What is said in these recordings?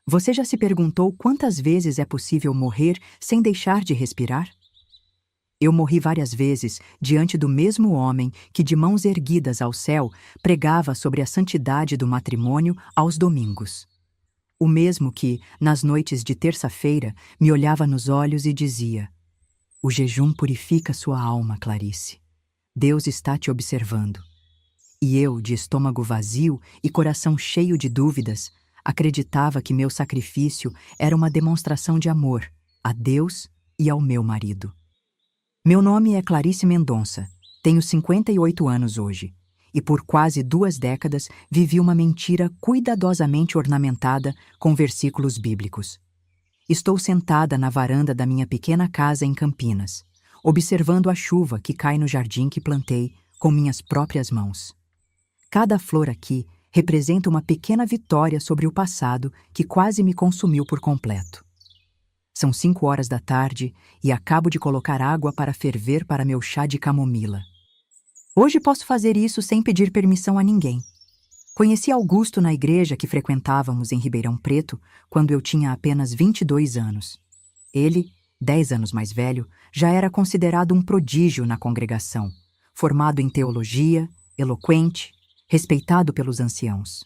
Você já se perguntou quantas vezes é possível morrer sem deixar de respirar? Eu morri várias vezes diante do mesmo homem que, de mãos erguidas ao céu, pregava sobre a santidade do matrimônio aos domingos. O mesmo que, nas noites de terça-feira, me olhava nos olhos e dizia: "O jejum purifica sua alma, Clarice. Deus está te observando." E eu, de estômago vazio e coração cheio de dúvidas, acreditava que meu sacrifício era uma demonstração de amor a Deus e ao meu marido. Meu nome é Clarice Mendonça, tenho 58 anos hoje, e por quase 2 décadas vivi uma mentira cuidadosamente ornamentada com versículos bíblicos. Estou sentada na varanda da minha pequena casa em Campinas, observando a chuva que cai no jardim que plantei com minhas próprias mãos. Cada flor aqui representa uma pequena vitória sobre o passado que quase me consumiu por completo. São 5 horas da tarde e acabo de colocar água para ferver para meu chá de camomila. Hoje posso fazer isso sem pedir permissão a ninguém. Conheci Augusto na igreja que frequentávamos em Ribeirão Preto quando eu tinha apenas 22 anos. Ele, 10 anos mais velho, já era considerado um prodígio na congregação, formado em teologia, eloquente, respeitado pelos anciãos.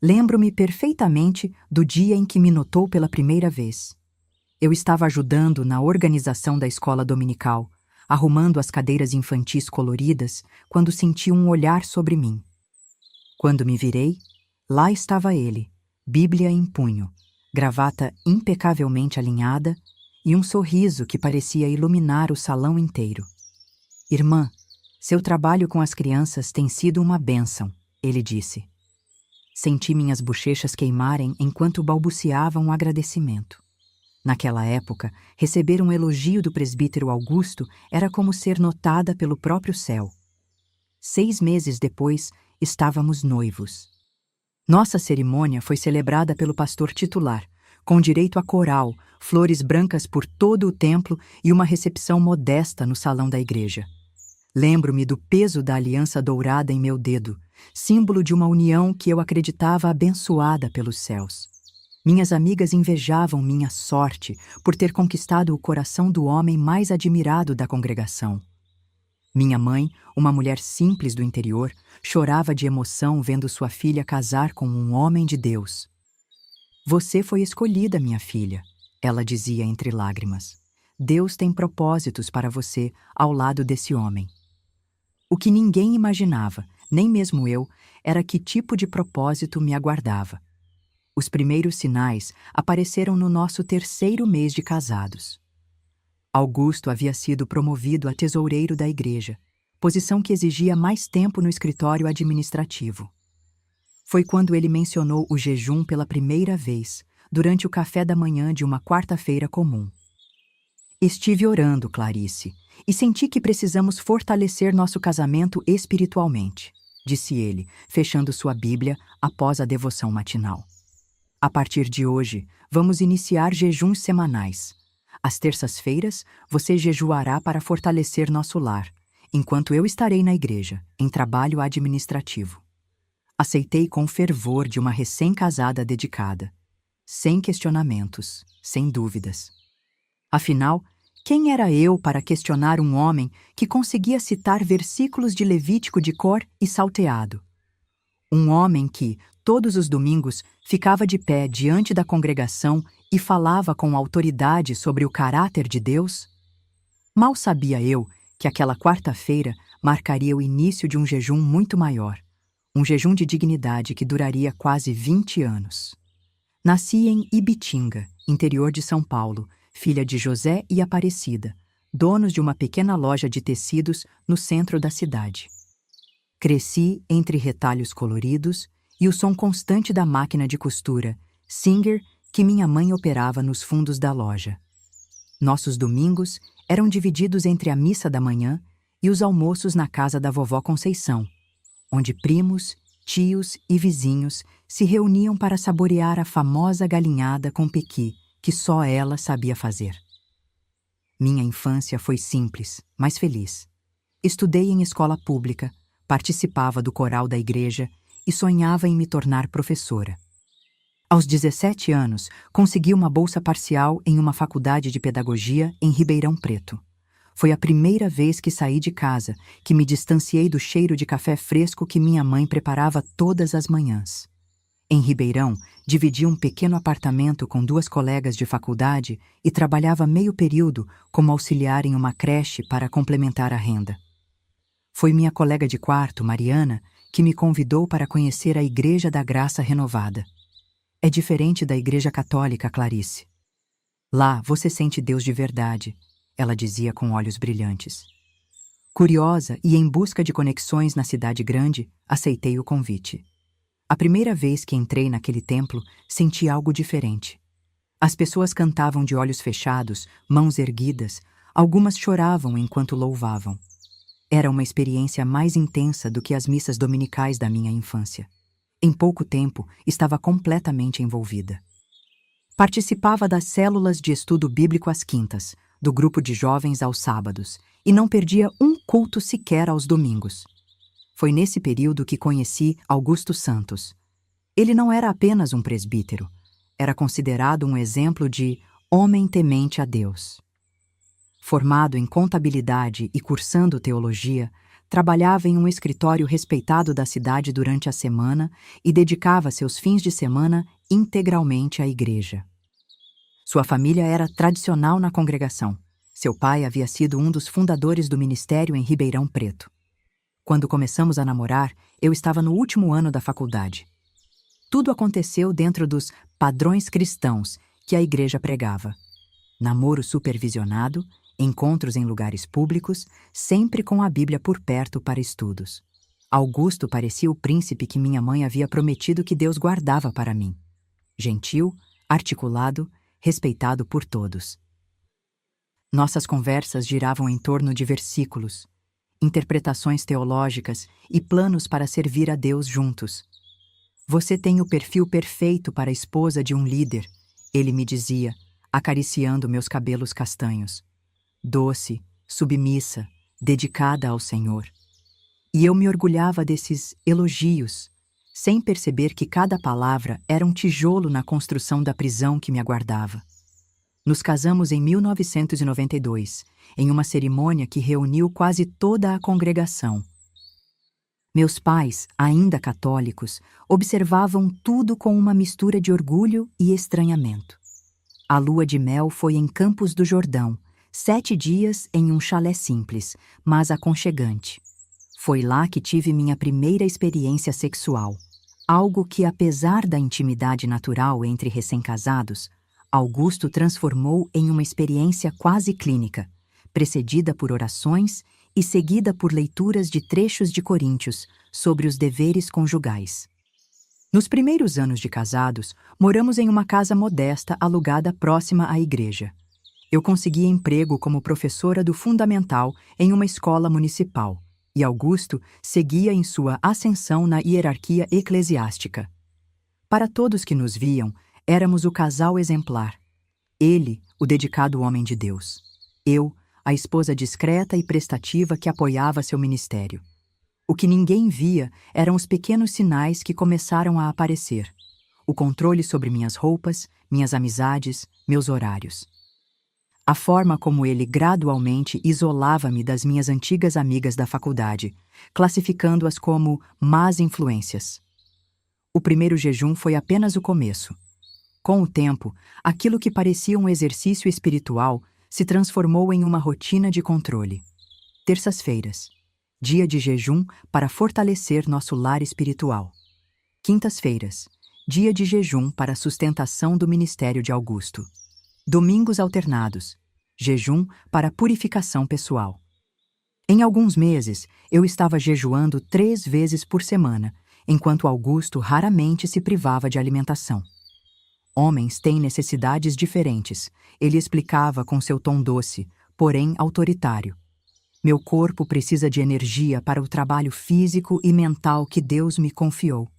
Lembro-me perfeitamente do dia em que me notou pela primeira vez. Eu estava ajudando na organização da escola dominical, arrumando as cadeiras infantis coloridas, quando senti um olhar sobre mim. Quando me virei, lá estava ele, Bíblia em punho, gravata impecavelmente alinhada e um sorriso que parecia iluminar o salão inteiro. "Irmã, seu trabalho com as crianças tem sido uma bênção", ele disse. Senti minhas bochechas queimarem enquanto balbuciava um agradecimento. Naquela época, receber um elogio do presbítero Augusto era como ser notada pelo próprio céu. 6 meses depois, estávamos noivos. Nossa cerimônia foi celebrada pelo pastor titular, com direito a coral, flores brancas por todo o templo e uma recepção modesta no salão da igreja. Lembro-me do peso da aliança dourada em meu dedo, símbolo de uma união que eu acreditava abençoada pelos céus. Minhas amigas invejavam minha sorte por ter conquistado o coração do homem mais admirado da congregação. Minha mãe, uma mulher simples do interior, chorava de emoção vendo sua filha casar com um homem de Deus. "Você foi escolhida, minha filha", ela dizia entre lágrimas. "Deus tem propósitos para você ao lado desse homem." O que ninguém imaginava, nem mesmo eu, era que tipo de propósito me aguardava. Os primeiros sinais apareceram no nosso 3º mês de casados. Augusto havia sido promovido a tesoureiro da igreja, posição que exigia mais tempo no escritório administrativo. Foi quando ele mencionou o jejum pela primeira vez, durante o café da manhã de uma quarta-feira comum. "Estive orando, Clarice, e senti que precisamos fortalecer nosso casamento espiritualmente", disse ele, fechando sua Bíblia após a devoção matinal. "A partir de hoje, vamos iniciar jejuns semanais. Às terças-feiras, você jejuará para fortalecer nosso lar, enquanto eu estarei na igreja, em trabalho administrativo." Aceitei com fervor de uma recém-casada dedicada. Sem questionamentos, sem dúvidas. Afinal, quem era eu para questionar um homem que conseguia citar versículos de Levítico de cor e salteado? Um homem que, todos os domingos, ficava de pé diante da congregação e falava com autoridade sobre o caráter de Deus? Mal sabia eu que aquela quarta-feira marcaria o início de um jejum muito maior, um jejum de dignidade que duraria quase 20 anos. Nasci em Ibitinga, interior de São Paulo, filha de José e Aparecida, donos de uma pequena loja de tecidos no centro da cidade. Cresci entre retalhos coloridos e o som constante da máquina de costura, Singer, que minha mãe operava nos fundos da loja. Nossos domingos eram divididos entre a missa da manhã e os almoços na casa da vovó Conceição, onde primos, tios e vizinhos se reuniam para saborear a famosa galinhada com pequi que só ela sabia fazer. Minha infância foi simples, mas feliz. Estudei em escola pública, participava do coral da igreja e sonhava em me tornar professora. Aos 17 anos, consegui uma bolsa parcial em uma faculdade de pedagogia em Ribeirão Preto. Foi a primeira vez que saí de casa, que me distanciei do cheiro de café fresco que minha mãe preparava todas as manhãs. Em Ribeirão, dividi um pequeno apartamento com 2 colegas de faculdade e trabalhava meio período como auxiliar em uma creche para complementar a renda. Foi minha colega de quarto, Mariana, que me convidou para conhecer a Igreja da Graça Renovada. É diferente da Igreja Católica, Clarice. Lá você sente Deus de verdade, ela dizia com olhos brilhantes. Curiosa e em busca de conexões na cidade grande, aceitei o convite. A primeira vez que entrei naquele templo, senti algo diferente. As pessoas cantavam de olhos fechados, mãos erguidas, algumas choravam enquanto louvavam. Era uma experiência mais intensa do que as missas dominicais da minha infância. Em pouco tempo, estava completamente envolvida. Participava das células de estudo bíblico às quintas, do grupo de jovens aos sábados, e não perdia um culto sequer aos domingos. Foi nesse período que conheci Augusto Santos. Ele não era apenas um presbítero, era considerado um exemplo de homem temente a Deus. Formado em contabilidade e cursando teologia, trabalhava em um escritório respeitado da cidade durante a semana e dedicava seus fins de semana integralmente à igreja. Sua família era tradicional na congregação. Seu pai havia sido um dos fundadores do ministério em Ribeirão Preto. Quando começamos a namorar, eu estava no último ano da faculdade. Tudo aconteceu dentro dos padrões cristãos que a igreja pregava. Namoro supervisionado, encontros em lugares públicos, sempre com a Bíblia por perto para estudos. Augusto parecia o príncipe que minha mãe havia prometido que Deus guardava para mim. Gentil, articulado, respeitado por todos. Nossas conversas giravam em torno de versículos, interpretações teológicas e planos para servir a Deus juntos. Você tem o perfil perfeito para a esposa de um líder, ele me dizia, acariciando meus cabelos castanhos. Doce, submissa, dedicada ao Senhor. E eu me orgulhava desses elogios, sem perceber que cada palavra era um tijolo na construção da prisão que me aguardava. Nos casamos em 1992, em uma cerimônia que reuniu quase toda a congregação. Meus pais, ainda católicos, observavam tudo com uma mistura de orgulho e estranhamento. A lua de mel foi em Campos do Jordão, 7 dias em um chalé simples, mas aconchegante. Foi lá que tive minha primeira experiência sexual, algo que, apesar da intimidade natural entre recém-casados, Augusto transformou em uma experiência quase clínica, precedida por orações e seguida por leituras de trechos de Coríntios sobre os deveres conjugais. Nos primeiros anos de casados, moramos em uma casa modesta alugada próxima à igreja. Eu consegui emprego como professora do fundamental em uma escola municipal, e Augusto seguia em sua ascensão na hierarquia eclesiástica. Para todos que nos viam, éramos o casal exemplar. Ele, o dedicado homem de Deus. Eu, a esposa discreta e prestativa que apoiava seu ministério. O que ninguém via eram os pequenos sinais que começaram a aparecer. O controle sobre minhas roupas, minhas amizades, meus horários. A forma como ele gradualmente isolava-me das minhas antigas amigas da faculdade, classificando-as como más influências. O primeiro jejum foi apenas o começo. Com o tempo, aquilo que parecia um exercício espiritual se transformou em uma rotina de controle. Terças-feiras, dia de jejum para fortalecer nosso lar espiritual. Quintas-feiras, dia de jejum para a sustentação do ministério de Augusto. Domingos alternados, jejum para a purificação pessoal. Em alguns meses, eu estava jejuando 3 vezes por semana, enquanto Augusto raramente se privava de alimentação. Homens têm necessidades diferentes, ele explicava com seu tom doce, porém autoritário. Meu corpo precisa de energia para o trabalho físico e mental que Deus me confiou.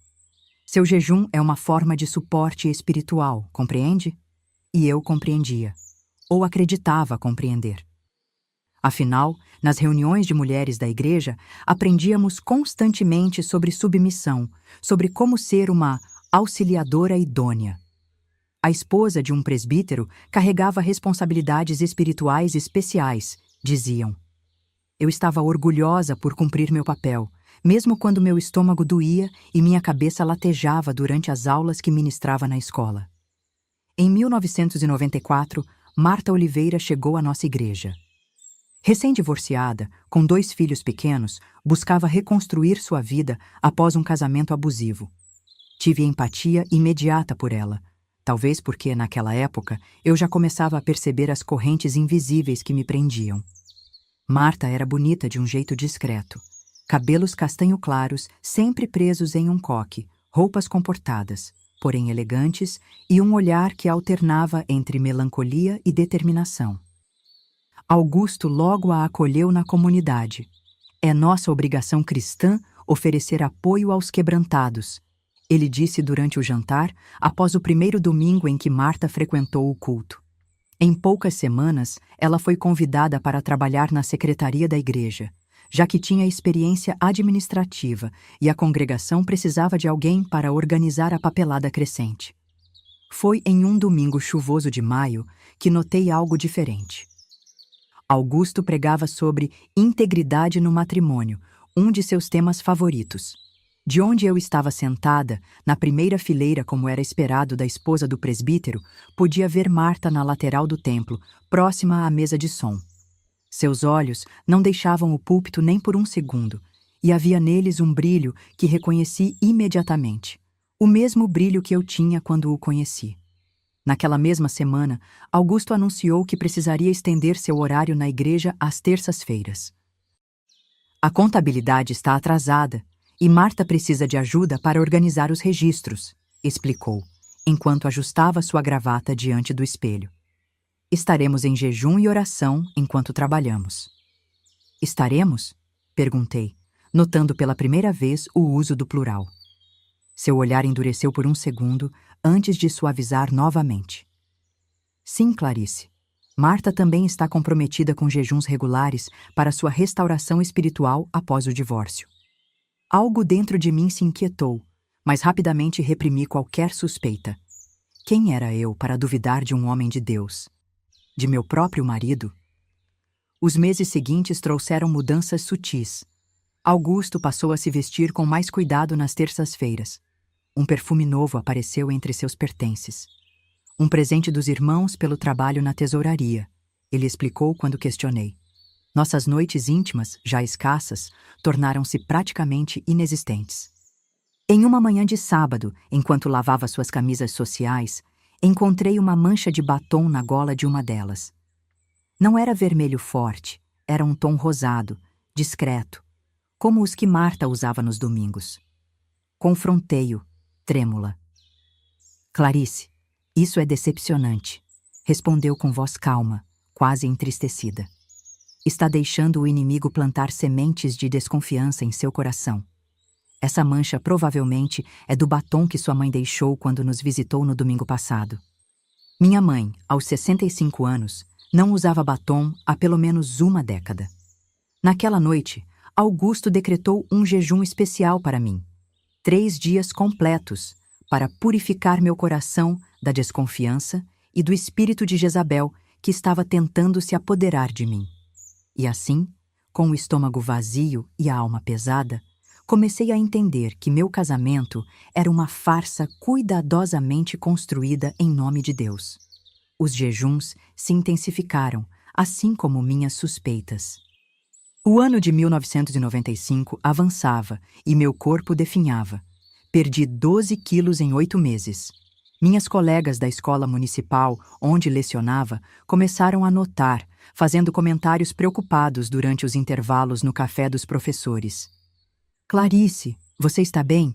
Seu jejum é uma forma de suporte espiritual, compreende? E eu compreendia, ou acreditava compreender. Afinal, nas reuniões de mulheres da igreja, aprendíamos constantemente sobre submissão, sobre como ser uma auxiliadora idônea. A esposa de um presbítero carregava responsabilidades espirituais especiais, diziam. Eu estava orgulhosa por cumprir meu papel, mesmo quando meu estômago doía e minha cabeça latejava durante as aulas que ministrava na escola. Em 1994, Marta Oliveira chegou à nossa igreja. Recém-divorciada, com 2 filhos pequenos, buscava reconstruir sua vida após um casamento abusivo. Tive empatia imediata por ela, talvez porque, naquela época, eu já começava a perceber as correntes invisíveis que me prendiam. Marta era bonita de um jeito discreto. Cabelos castanho claros, sempre presos em um coque, roupas comportadas, porém elegantes, e um olhar que alternava entre melancolia e determinação. Augusto logo a acolheu na comunidade. É nossa obrigação cristã oferecer apoio aos quebrantados, ele disse durante o jantar, após o primeiro domingo em que Marta frequentou o culto. Em poucas semanas, ela foi convidada para trabalhar na secretaria da igreja, já que tinha experiência administrativa e a congregação precisava de alguém para organizar a papelada crescente. Foi em um domingo chuvoso de maio que notei algo diferente. Augusto pregava sobre integridade no matrimônio, um de seus temas favoritos. De onde eu estava sentada, na primeira fileira como era esperado da esposa do presbítero, podia ver Marta na lateral do templo, próxima à mesa de som. Seus olhos não deixavam o púlpito nem por um segundo, e havia neles um brilho que reconheci imediatamente, o mesmo brilho que eu tinha quando o conheci. Naquela mesma semana, Augusto anunciou que precisaria estender seu horário na igreja às terças-feiras. A contabilidade está atrasada, e Marta precisa de ajuda para organizar os registros, explicou, enquanto ajustava sua gravata diante do espelho. Estaremos em jejum e oração enquanto trabalhamos. Estaremos? Perguntei, notando pela primeira vez o uso do plural. Seu olhar endureceu por um segundo antes de suavizar novamente. Sim, Clarice. Marta também está comprometida com jejuns regulares para sua restauração espiritual após o divórcio. Algo dentro de mim se inquietou, mas rapidamente reprimi qualquer suspeita. Quem era eu para duvidar de um homem de Deus? De meu próprio marido? Os meses seguintes trouxeram mudanças sutis. Augusto passou a se vestir com mais cuidado nas terças-feiras. Um perfume novo apareceu entre seus pertences. Um presente dos irmãos pelo trabalho na tesouraria, ele explicou quando questionei. Nossas noites íntimas, já escassas, tornaram-se praticamente inexistentes. Em uma manhã de sábado, enquanto lavava suas camisas sociais, encontrei uma mancha de batom na gola de uma delas. Não era vermelho forte, era um tom rosado, discreto, como os que Marta usava nos domingos. Confrontei-o, trêmula. Clarice, isso é decepcionante, respondeu com voz calma, quase entristecida. Está deixando o inimigo plantar sementes de desconfiança em seu coração. Essa mancha provavelmente é do batom que sua mãe deixou quando nos visitou no domingo passado. Minha mãe, aos 65 anos, não usava batom há pelo menos uma década. Naquela noite, Augusto decretou um jejum especial para mim. 3 dias completos para purificar meu coração da desconfiança e do espírito de Jezabel que estava tentando se apoderar de mim. E assim, com o estômago vazio e a alma pesada, comecei a entender que meu casamento era uma farsa cuidadosamente construída em nome de Deus. Os jejuns se intensificaram, assim como minhas suspeitas. O ano de 1995 avançava e meu corpo definhava. Perdi 12 quilos em 8 meses. Minhas colegas da escola municipal, onde lecionava, começaram a notar, fazendo comentários preocupados durante os intervalos no café dos professores. Clarice, você está bem?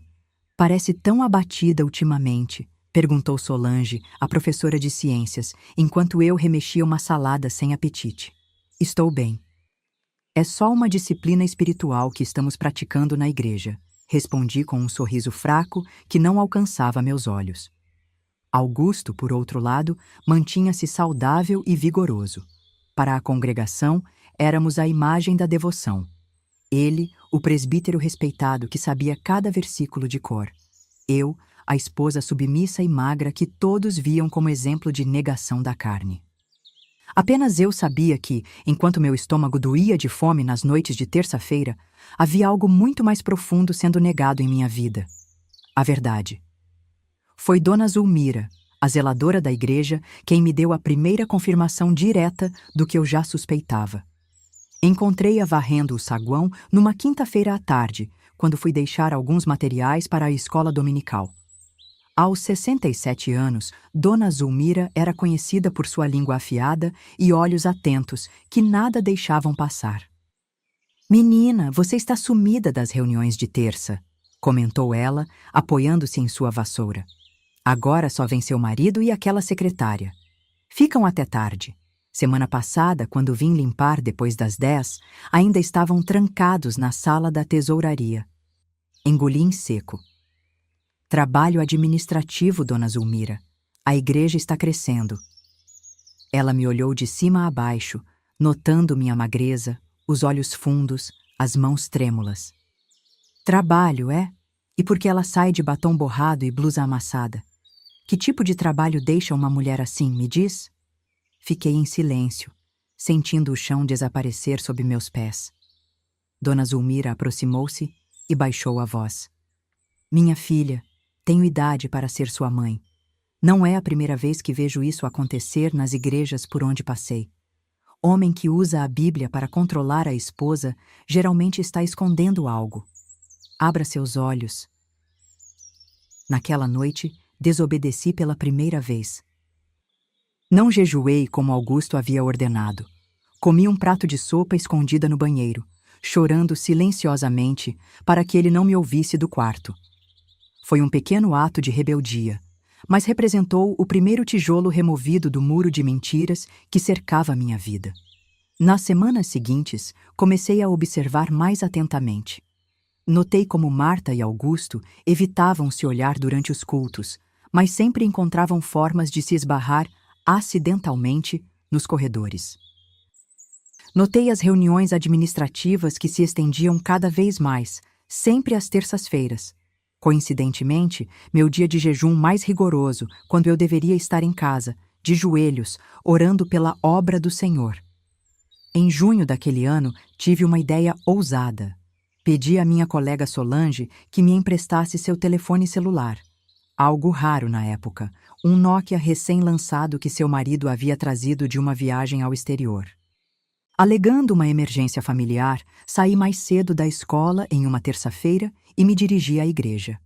Parece tão abatida ultimamente, perguntou Solange, a professora de ciências, enquanto eu remexia uma salada sem apetite. Estou bem. É só uma disciplina espiritual que estamos praticando na igreja, respondi com um sorriso fraco que não alcançava meus olhos. Augusto, por outro lado, mantinha-se saudável e vigoroso. Para a congregação, éramos a imagem da devoção. Ele, o presbítero respeitado que sabia cada versículo de cor. Eu, a esposa submissa e magra que todos viam como exemplo de negação da carne. Apenas eu sabia que, enquanto meu estômago doía de fome nas noites de terça-feira, havia algo muito mais profundo sendo negado em minha vida. A verdade. Foi Dona Zulmira, a zeladora da igreja, quem me deu a primeira confirmação direta do que eu já suspeitava. Encontrei-a varrendo o saguão numa quinta-feira à tarde, quando fui deixar alguns materiais para a escola dominical. Aos 67 anos, Dona Zulmira era conhecida por sua língua afiada e olhos atentos, que nada deixavam passar. "Menina, você está sumida das reuniões de terça", comentou ela, apoiando-se em sua vassoura. "Agora só vem seu marido e aquela secretária. Ficam até tarde. Semana passada, quando vim limpar depois das 10, ainda estavam trancados na sala da tesouraria." Engoli em seco. "Trabalho administrativo, Dona Zulmira. A igreja está crescendo." Ela me olhou de cima a baixo, notando minha magreza, os olhos fundos, as mãos trêmulas. "Trabalho, é? E por que ela sai de batom borrado e blusa amassada? Que tipo de trabalho deixa uma mulher assim, me diz?" Fiquei em silêncio, sentindo o chão desaparecer sob meus pés. Dona Zulmira aproximou-se e baixou a voz. "Minha filha, tenho idade para ser sua mãe. Não é a primeira vez que vejo isso acontecer nas igrejas por onde passei. Homem que usa a Bíblia para controlar a esposa geralmente está escondendo algo. Abra seus olhos." Naquela noite, desobedeci pela primeira vez. Não jejuei como Augusto havia ordenado. Comi um prato de sopa escondida no banheiro, chorando silenciosamente para que ele não me ouvisse do quarto. Foi um pequeno ato de rebeldia, mas representou o primeiro tijolo removido do muro de mentiras que cercava minha vida. Nas semanas seguintes, comecei a observar mais atentamente. Notei como Marta e Augusto evitavam se olhar durante os cultos, mas sempre encontravam formas de se esbarrar acidentalmente nos corredores. Notei as reuniões administrativas que se estendiam cada vez mais, sempre às terças-feiras. Coincidentemente, meu dia de jejum mais rigoroso, quando eu deveria estar em casa, de joelhos, orando pela obra do Senhor. Em junho daquele ano, tive uma ideia ousada. Pedi à minha colega Solange que me emprestasse seu telefone celular. Algo raro na época, um Nokia recém-lançado que seu marido havia trazido de uma viagem ao exterior. Alegando uma emergência familiar, saí mais cedo da escola em uma terça-feira e me dirigi à igreja.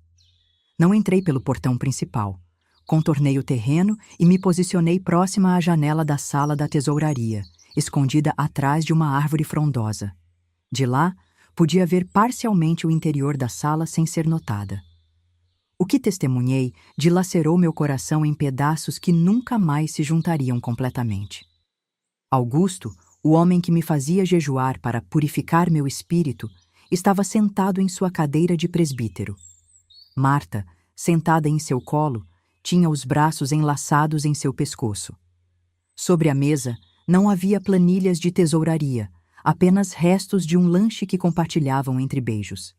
Não entrei pelo portão principal. Contornei o terreno e me posicionei próxima à janela da sala da tesouraria, escondida atrás de uma árvore frondosa. De lá, podia ver parcialmente o interior da sala sem ser notada. O que testemunhei dilacerou meu coração em pedaços que nunca mais se juntariam completamente. Augusto, o homem que me fazia jejuar para purificar meu espírito, estava sentado em sua cadeira de presbítero. Marta, sentada em seu colo, tinha os braços enlaçados em seu pescoço. Sobre a mesa, não havia planilhas de tesouraria, apenas restos de um lanche que compartilhavam entre beijos.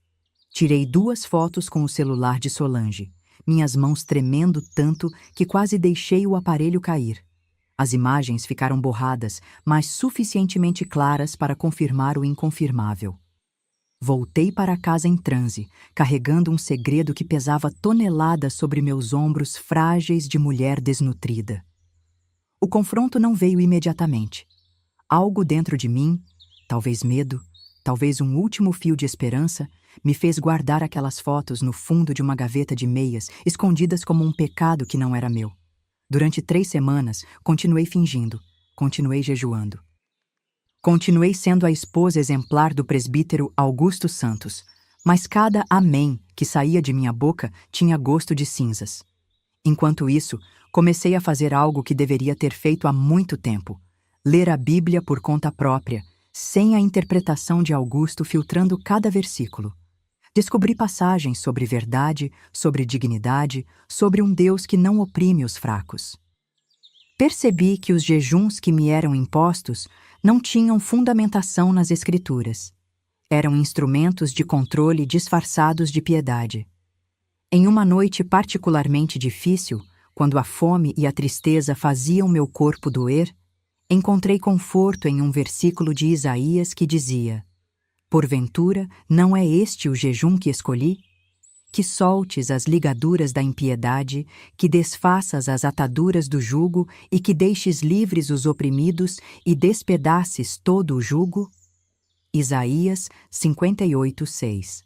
Tirei 2 fotos com o celular de Solange, minhas mãos tremendo tanto que quase deixei o aparelho cair. As imagens ficaram borradas, mas suficientemente claras para confirmar o inconfirmável. Voltei para casa em transe, carregando um segredo que pesava toneladas sobre meus ombros frágeis de mulher desnutrida. O confronto não veio imediatamente. Algo dentro de mim, talvez medo, talvez um último fio de esperança, me fez guardar aquelas fotos no fundo de uma gaveta de meias, escondidas como um pecado que não era meu. Durante 3 semanas, continuei fingindo, continuei jejuando. Continuei sendo a esposa exemplar do presbítero Augusto Santos, mas cada amém que saía de minha boca tinha gosto de cinzas. Enquanto isso, comecei a fazer algo que deveria ter feito há muito tempo: ler a Bíblia por conta própria, sem a interpretação de Augusto filtrando cada versículo. Descobri passagens sobre verdade, sobre dignidade, sobre um Deus que não oprime os fracos. Percebi que os jejuns que me eram impostos não tinham fundamentação nas Escrituras. Eram instrumentos de controle disfarçados de piedade. Em uma noite particularmente difícil, quando a fome e a tristeza faziam meu corpo doer, encontrei conforto em um versículo de Isaías que dizia: Porventura, não é este o jejum que escolhi? Que soltes as ligaduras da impiedade, que desfaças as ataduras do jugo e que deixes livres os oprimidos e despedaces todo o jugo? Isaías 58:6.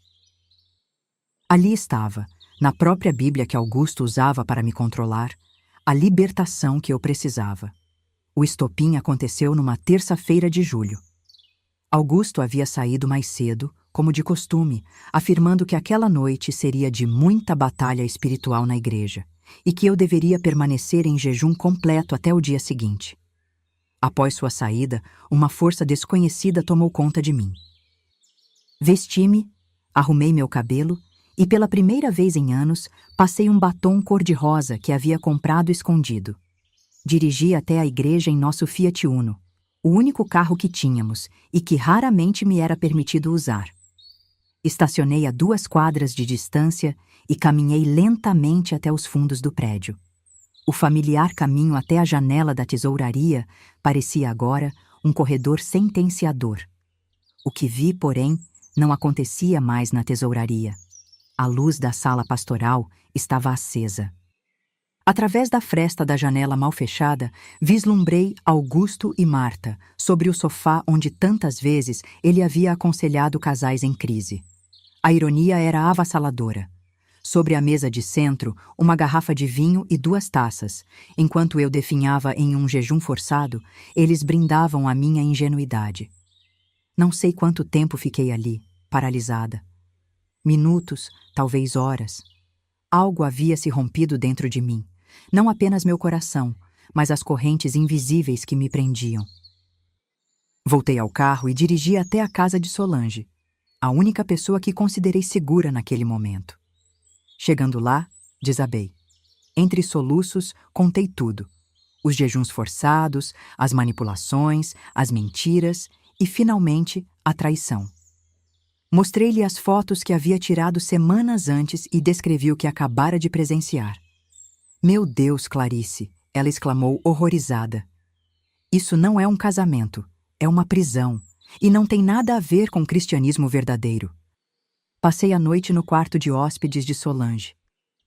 Ali estava, na própria Bíblia que Augusto usava para me controlar, a libertação que eu precisava. O estopim aconteceu numa terça-feira de julho. Augusto havia saído mais cedo, como de costume, afirmando que aquela noite seria de muita batalha espiritual na igreja e que eu deveria permanecer em jejum completo até o dia seguinte. Após sua saída, uma força desconhecida tomou conta de mim. Vesti-me, arrumei meu cabelo e, pela primeira vez em anos, passei um batom cor-de-rosa que havia comprado escondido. Dirigi até a igreja em nosso Fiat Uno, o único carro que tínhamos e que raramente me era permitido usar. Estacionei a 2 quadras de distância e caminhei lentamente até os fundos do prédio. O familiar caminho até a janela da tesouraria parecia agora um corredor sentenciador. O que vi, porém, não acontecia mais na tesouraria. A luz da sala pastoral estava acesa. Através da fresta da janela mal fechada, vislumbrei Augusto e Marta sobre o sofá onde tantas vezes ele havia aconselhado casais em crise. A ironia era avassaladora. Sobre a mesa de centro, uma garrafa de vinho e 2 taças. Enquanto eu definhava em um jejum forçado, eles brindavam a minha ingenuidade. Não sei quanto tempo fiquei ali, paralisada. Minutos, talvez horas. Algo havia se rompido dentro de mim. Não apenas meu coração, mas as correntes invisíveis que me prendiam. Voltei ao carro e dirigi até a casa de Solange, a única pessoa que considerei segura naquele momento. Chegando lá, desabei. Entre soluços, contei tudo. Os jejuns forçados, as manipulações, as mentiras e, finalmente, a traição. Mostrei-lhe as fotos que havia tirado semanas antes e descrevi o que acabara de presenciar. Meu Deus, Clarice, ela exclamou horrorizada. Isso não é um casamento, é uma prisão, e não tem nada a ver com cristianismo verdadeiro. Passei a noite no quarto de hóspedes de Solange.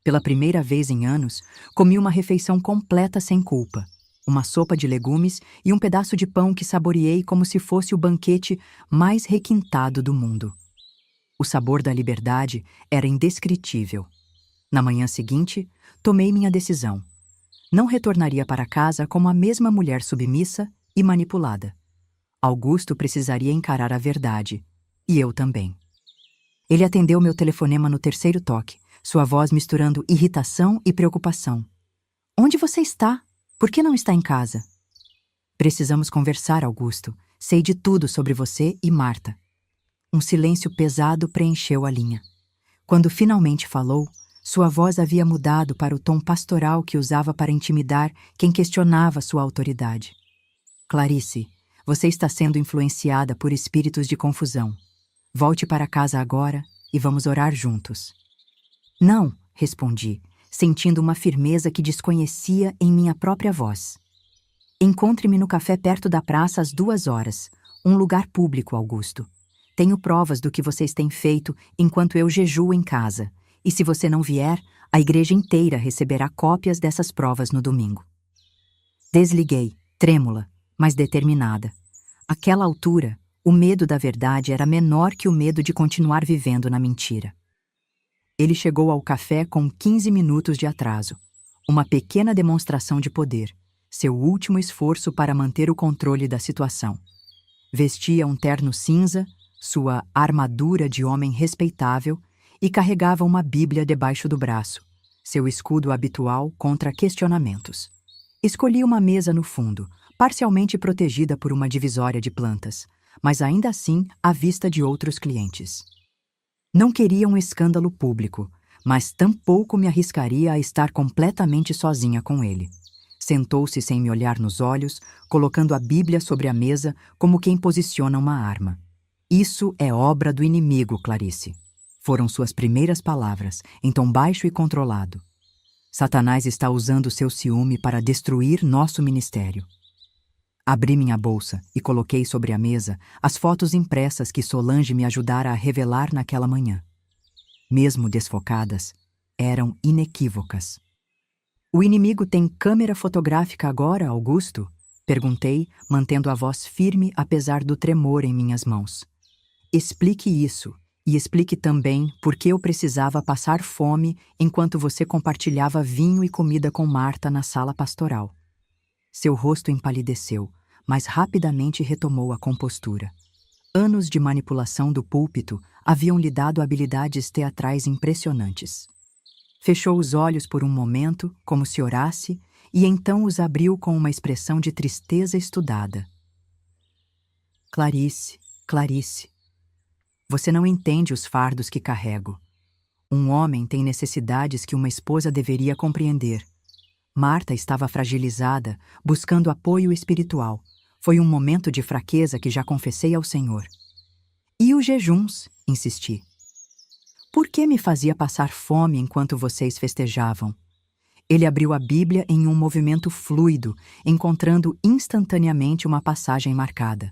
Pela primeira vez em anos, comi uma refeição completa sem culpa. Uma sopa de legumes e um pedaço de pão que saboreei como se fosse o banquete mais requintado do mundo. O sabor da liberdade era indescritível. Na manhã seguinte, tomei minha decisão. Não retornaria para casa como a mesma mulher submissa e manipulada. Augusto precisaria encarar a verdade, e eu também. Ele atendeu meu telefonema no 3º toque, sua voz misturando irritação e preocupação. Onde você está? Por que não está em casa? Precisamos conversar, Augusto. Sei de tudo sobre você e Marta. Um silêncio pesado preencheu a linha. Quando finalmente falou, sua voz havia mudado para o tom pastoral que usava para intimidar quem questionava sua autoridade. Clarice, você está sendo influenciada por espíritos de confusão. Volte para casa agora e vamos orar juntos. Não, respondi, sentindo uma firmeza que desconhecia em minha própria voz. Encontre-me no café perto da praça às 2 horas, um lugar público, Augusto. Tenho provas do que vocês têm feito enquanto eu jejuo em casa, e se você não vier, a igreja inteira receberá cópias dessas provas no domingo. Desliguei, trêmula, mas determinada. Àquela altura, o medo da verdade era menor que o medo de continuar vivendo na mentira. Ele chegou ao café com 15 minutos de atraso, uma pequena demonstração de poder, seu último esforço para manter o controle da situação. Vestia um terno cinza, sua armadura de homem respeitável, e carregava uma Bíblia debaixo do braço, seu escudo habitual contra questionamentos. Escolhi uma mesa no fundo, parcialmente protegida por uma divisória de plantas, mas ainda assim à vista de outros clientes. Não queria um escândalo público, mas tampouco me arriscaria a estar completamente sozinha com ele. Sentou-se sem me olhar nos olhos, colocando a Bíblia sobre a mesa como quem posiciona uma arma. Isso é obra do inimigo, Clarice. foram suas primeiras palavras, em tom baixo e controlado. Satanás está usando seu ciúme para destruir nosso ministério. Abri minha bolsa e coloquei sobre a mesa as fotos impressas que Solange me ajudara a revelar naquela manhã. Mesmo desfocadas, eram inequívocas. O inimigo tem câmera fotográfica agora, Augusto? Perguntei, mantendo a voz firme apesar do tremor em minhas mãos. Explique isso, e explique também por que eu precisava passar fome enquanto você compartilhava vinho e comida com Marta na sala pastoral. Seu rosto empalideceu, mas rapidamente retomou a compostura. Anos de manipulação do púlpito haviam lhe dado habilidades teatrais impressionantes. Fechou os olhos por um momento, como se orasse, e então os abriu com uma expressão de tristeza estudada. Clarice, Clarice, você não entende os fardos que carrego. Um homem tem necessidades que uma esposa deveria compreender. Marta estava fragilizada, buscando apoio espiritual. Foi um momento de fraqueza que já confessei ao Senhor. E os jejuns? Insisti. Por que me fazia passar fome enquanto vocês festejavam? Ele abriu a Bíblia em um movimento fluido, encontrando instantaneamente uma passagem marcada.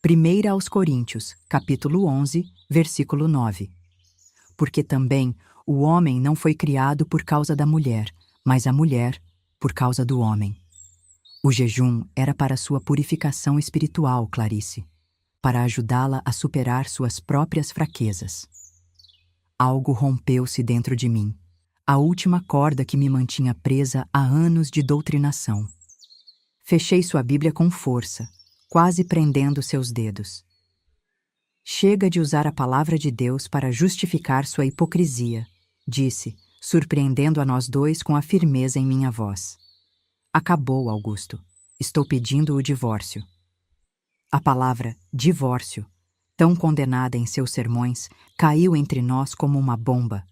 1 aos Coríntios, capítulo 11, versículo 9. Porque também o homem não foi criado por causa da mulher, mas a mulher por causa do homem. O jejum era para sua purificação espiritual, Clarice, para ajudá-la a superar suas próprias fraquezas. Algo rompeu-se dentro de mim, a última corda que me mantinha presa há anos de doutrinação. Fechei sua Bíblia com força, quase prendendo seus dedos. Chega de usar a palavra de Deus para justificar sua hipocrisia, disse, surpreendendo a nós dois com a firmeza em minha voz. Acabou, Augusto. Estou pedindo o divórcio. A palavra divórcio, tão condenada em seus sermões, caiu entre nós como uma bomba.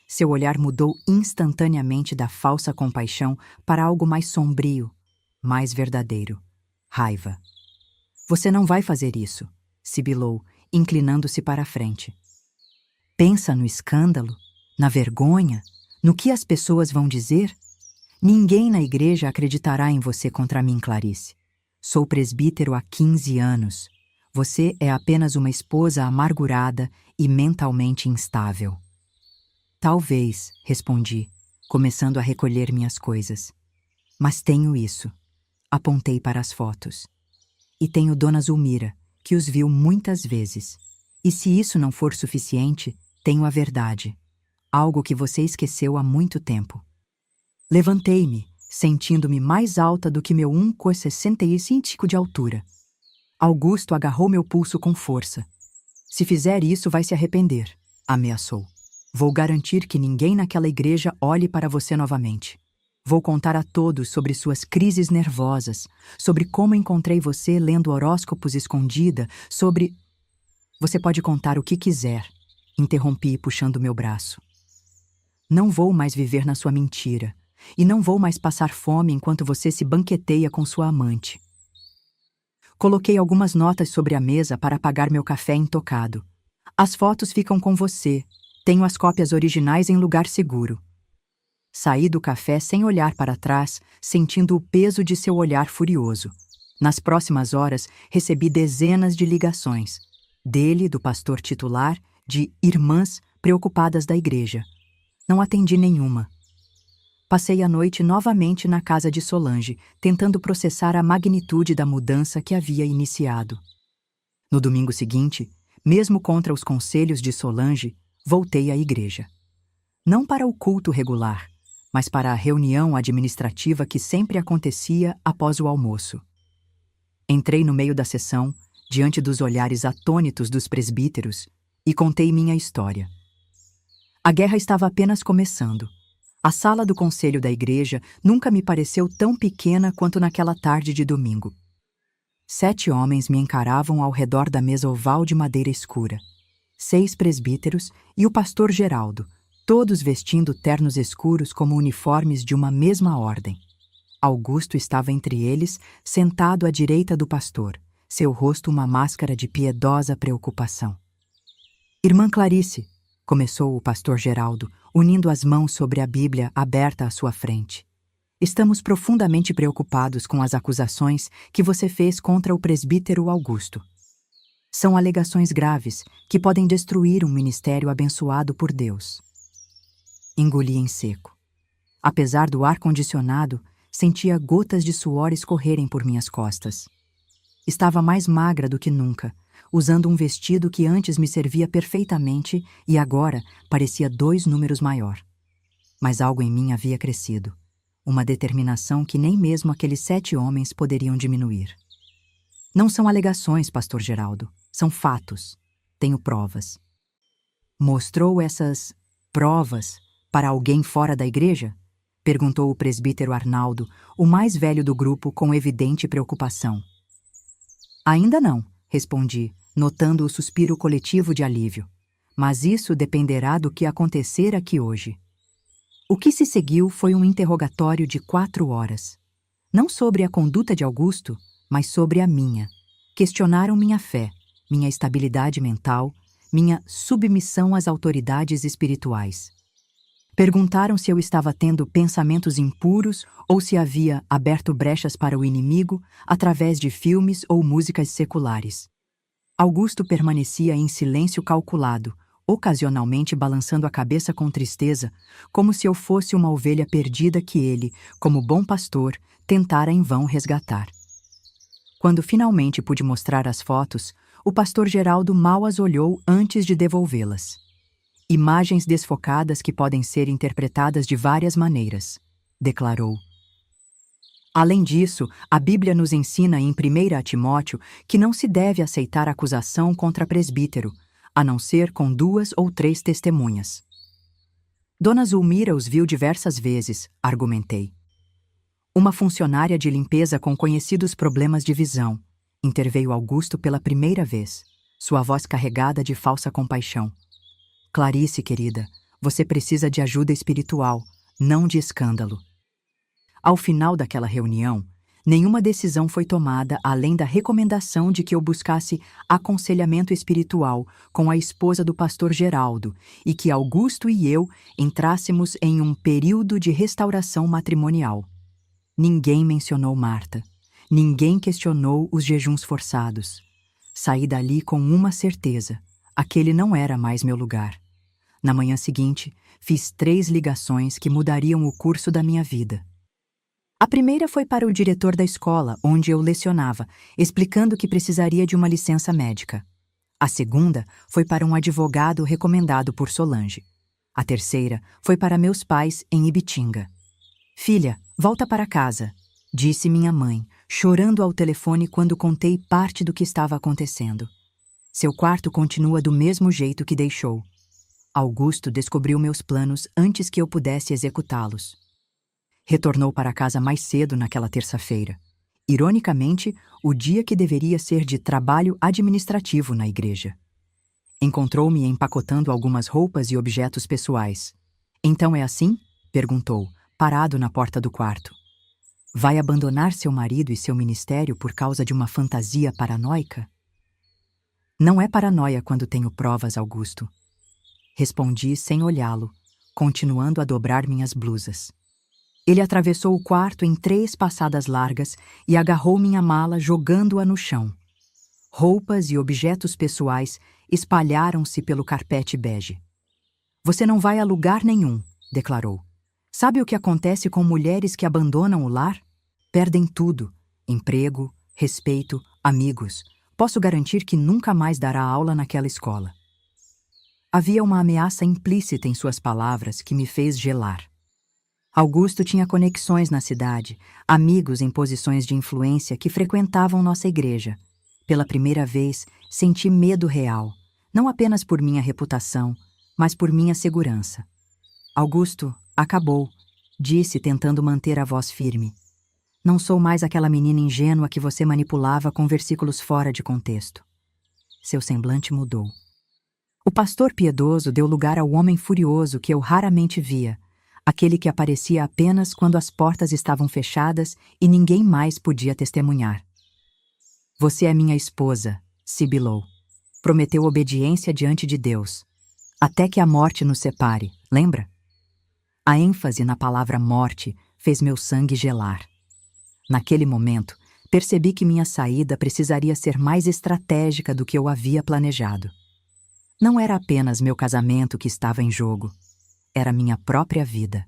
Seu olhar mudou instantaneamente da falsa compaixão para algo mais sombrio, mais verdadeiro. Raiva. Você não vai fazer isso, sibilou, inclinando-se para a frente. Pensa no escândalo, na vergonha, no que as pessoas vão dizer? Ninguém na igreja acreditará em você contra mim, Clarice. Sou presbítero há 15 anos. Você é apenas uma esposa amargurada e mentalmente instável. Talvez, respondi, começando a recolher minhas coisas. Mas tenho isso. Apontei para as fotos. E tenho Dona Zulmira, que os viu muitas vezes. E se isso não for suficiente, tenho a verdade. Algo que você esqueceu há muito tempo. Levantei-me, sentindo-me mais alta do que meu 1,65 de altura. Augusto agarrou meu pulso com força. Se fizer isso, vai se arrepender, ameaçou. Vou garantir que ninguém naquela igreja olhe para você novamente. Vou contar a todos sobre suas crises nervosas, sobre como encontrei você lendo horóscopos escondida, sobre... Você pode contar o que quiser, interrompi puxando meu braço. Não vou mais viver na sua mentira, e não vou mais passar fome enquanto você se banqueteia com sua amante. Coloquei algumas notas sobre a mesa para apagar meu café intocado. As fotos ficam com você. Tenho as cópias originais em lugar seguro. Saí do café sem olhar para trás, sentindo o peso de seu olhar furioso. Nas próximas horas, recebi dezenas de ligações. Dele, do pastor titular, de irmãs preocupadas da igreja. Não atendi nenhuma. Passei a noite novamente na casa de Solange, tentando processar a magnitude da mudança que havia iniciado. No domingo seguinte, mesmo contra os conselhos de Solange, voltei à igreja. Não para o culto regular, mas para a reunião administrativa que sempre acontecia após o almoço. Entrei no meio da sessão, diante dos olhares atônitos dos presbíteros, e contei minha história. A guerra estava apenas começando. A sala do conselho da igreja nunca me pareceu tão pequena quanto naquela tarde de domingo. 7 homens me encaravam ao redor da mesa oval de madeira escura. 6 presbíteros e o pastor Geraldo, todos vestindo ternos escuros como uniformes de uma mesma ordem. Augusto estava entre eles, sentado à direita do pastor, seu rosto uma máscara de piedosa preocupação. Irmã Clarice, Começou o pastor Geraldo, unindo as mãos sobre a Bíblia aberta à sua frente. Estamos profundamente preocupados com as acusações que você fez contra o presbítero Augusto. São alegações graves que podem destruir um ministério abençoado por Deus. Engoli em seco. Apesar do ar-condicionado, sentia gotas de suor escorrerem por minhas costas. Estava mais magra do que nunca, usando um vestido que antes me servia perfeitamente e agora parecia 2 números maior. Mas algo em mim havia crescido. Uma determinação que nem mesmo aqueles 7 homens poderiam diminuir. Não são alegações, pastor Geraldo. São fatos. Tenho provas. Mostrou essas provas para alguém fora da igreja? Perguntou o presbítero Arnaldo, o mais velho do grupo, com evidente preocupação. Ainda não, respondi, notando o suspiro coletivo de alívio. Mas isso dependerá do que acontecer aqui hoje. O que se seguiu foi um interrogatório de 4 horas. Não sobre a conduta de Augusto, mas sobre a minha. Questionaram minha fé, minha estabilidade mental, minha submissão às autoridades espirituais. Perguntaram se eu estava tendo pensamentos impuros ou se havia aberto brechas para o inimigo através de filmes ou músicas seculares. Augusto permanecia em silêncio calculado, ocasionalmente balançando a cabeça com tristeza, como se eu fosse uma ovelha perdida que ele, como bom pastor, tentara em vão resgatar. Quando finalmente pude mostrar as fotos, o pastor Geraldo mal as olhou antes de devolvê-las. Imagens desfocadas que podem ser interpretadas de várias maneiras, declarou. Além disso, a Bíblia nos ensina em 1 Timóteo que não se deve aceitar acusação contra presbítero, a não ser com 2 ou 3 testemunhas. Dona Zulmira os viu diversas vezes, argumentei. Uma funcionária de limpeza com conhecidos problemas de visão, interveio Augusto pela primeira vez, sua voz carregada de falsa compaixão. Clarice, querida, você precisa de ajuda espiritual, não de escândalo. Ao final daquela reunião, nenhuma decisão foi tomada além da recomendação de que eu buscasse aconselhamento espiritual com a esposa do pastor Geraldo e que Augusto e eu entrássemos em um período de restauração matrimonial. Ninguém mencionou Marta. Ninguém questionou os jejuns forçados. Saí dali com uma certeza: aquele não era mais meu lugar. Na manhã seguinte, fiz 3 ligações que mudariam o curso da minha vida. A primeira foi para o diretor da escola, onde eu lecionava, explicando que precisaria de uma licença médica. A segunda foi para um advogado recomendado por Solange. A terceira foi para meus pais em Ibitinga. Filha, volta para casa, disse minha mãe, chorando ao telefone quando contei parte do que estava acontecendo. Seu quarto continua do mesmo jeito que deixou. Augusto descobriu meus planos antes que eu pudesse executá-los. Retornou para casa mais cedo naquela terça-feira. Ironicamente, o dia que deveria ser de trabalho administrativo na igreja. Encontrou-me empacotando algumas roupas e objetos pessoais. Então é assim? Perguntou, parado na porta do quarto. Vai abandonar seu marido e seu ministério por causa de uma fantasia paranoica? Não é paranoia quando tenho provas, Augusto. Respondi sem olhá-lo, continuando a dobrar minhas blusas. Ele atravessou o quarto em 3 passadas largas e agarrou minha mala jogando-a no chão. Roupas e objetos pessoais espalharam-se pelo carpete bege. Você não vai a lugar nenhum, declarou. Sabe o que acontece com mulheres que abandonam o lar? Perdem tudo: emprego, respeito, amigos. Posso garantir que nunca mais dará aula naquela escola. Havia uma ameaça implícita em suas palavras que me fez gelar. Augusto tinha conexões na cidade, amigos em posições de influência que frequentavam nossa igreja. Pela primeira vez, senti medo real, não apenas por minha reputação, mas por minha segurança. Augusto, acabou, disse, tentando manter a voz firme. Não sou mais aquela menina ingênua que você manipulava com versículos fora de contexto. Seu semblante mudou. O pastor piedoso deu lugar ao homem furioso que eu raramente via, aquele que aparecia apenas quando as portas estavam fechadas e ninguém mais podia testemunhar. Você é minha esposa, sibilou. Prometeu obediência diante de Deus. Até que a morte nos separe, lembra? A ênfase na palavra morte fez meu sangue gelar. Naquele momento, percebi que minha saída precisaria ser mais estratégica do que eu havia planejado. Não era apenas meu casamento que estava em jogo, era minha própria vida.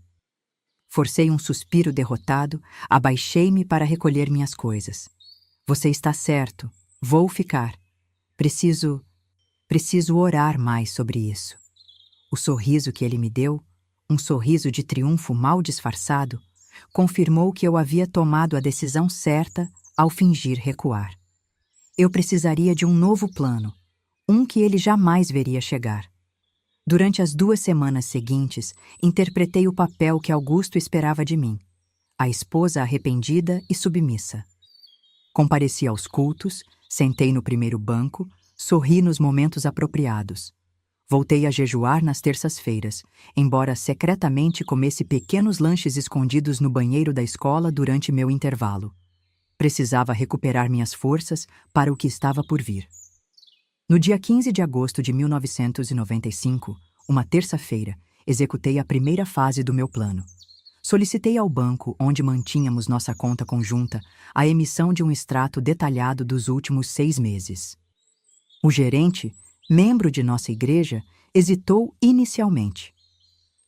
Forcei um suspiro derrotado, abaixei-me para recolher minhas coisas. Você está certo, vou ficar. Preciso orar mais sobre isso. O sorriso que ele me deu, um sorriso de triunfo mal disfarçado, confirmou que eu havia tomado a decisão certa ao fingir recuar. Eu precisaria de um novo plano, um que ele jamais veria chegar. Durante as 2 semanas seguintes, interpretei o papel que Augusto esperava de mim, a esposa arrependida e submissa. Compareci aos cultos, sentei no primeiro banco, sorri nos momentos apropriados. Voltei a jejuar nas terças-feiras, embora secretamente comesse pequenos lanches escondidos no banheiro da escola durante meu intervalo. Precisava recuperar minhas forças para o que estava por vir. No dia 15 de agosto de 1995, uma terça-feira, executei a primeira fase do meu plano. Solicitei ao banco, onde mantínhamos nossa conta conjunta, a emissão de um extrato detalhado dos últimos 6 meses. O gerente, membro de nossa igreja, hesitou inicialmente.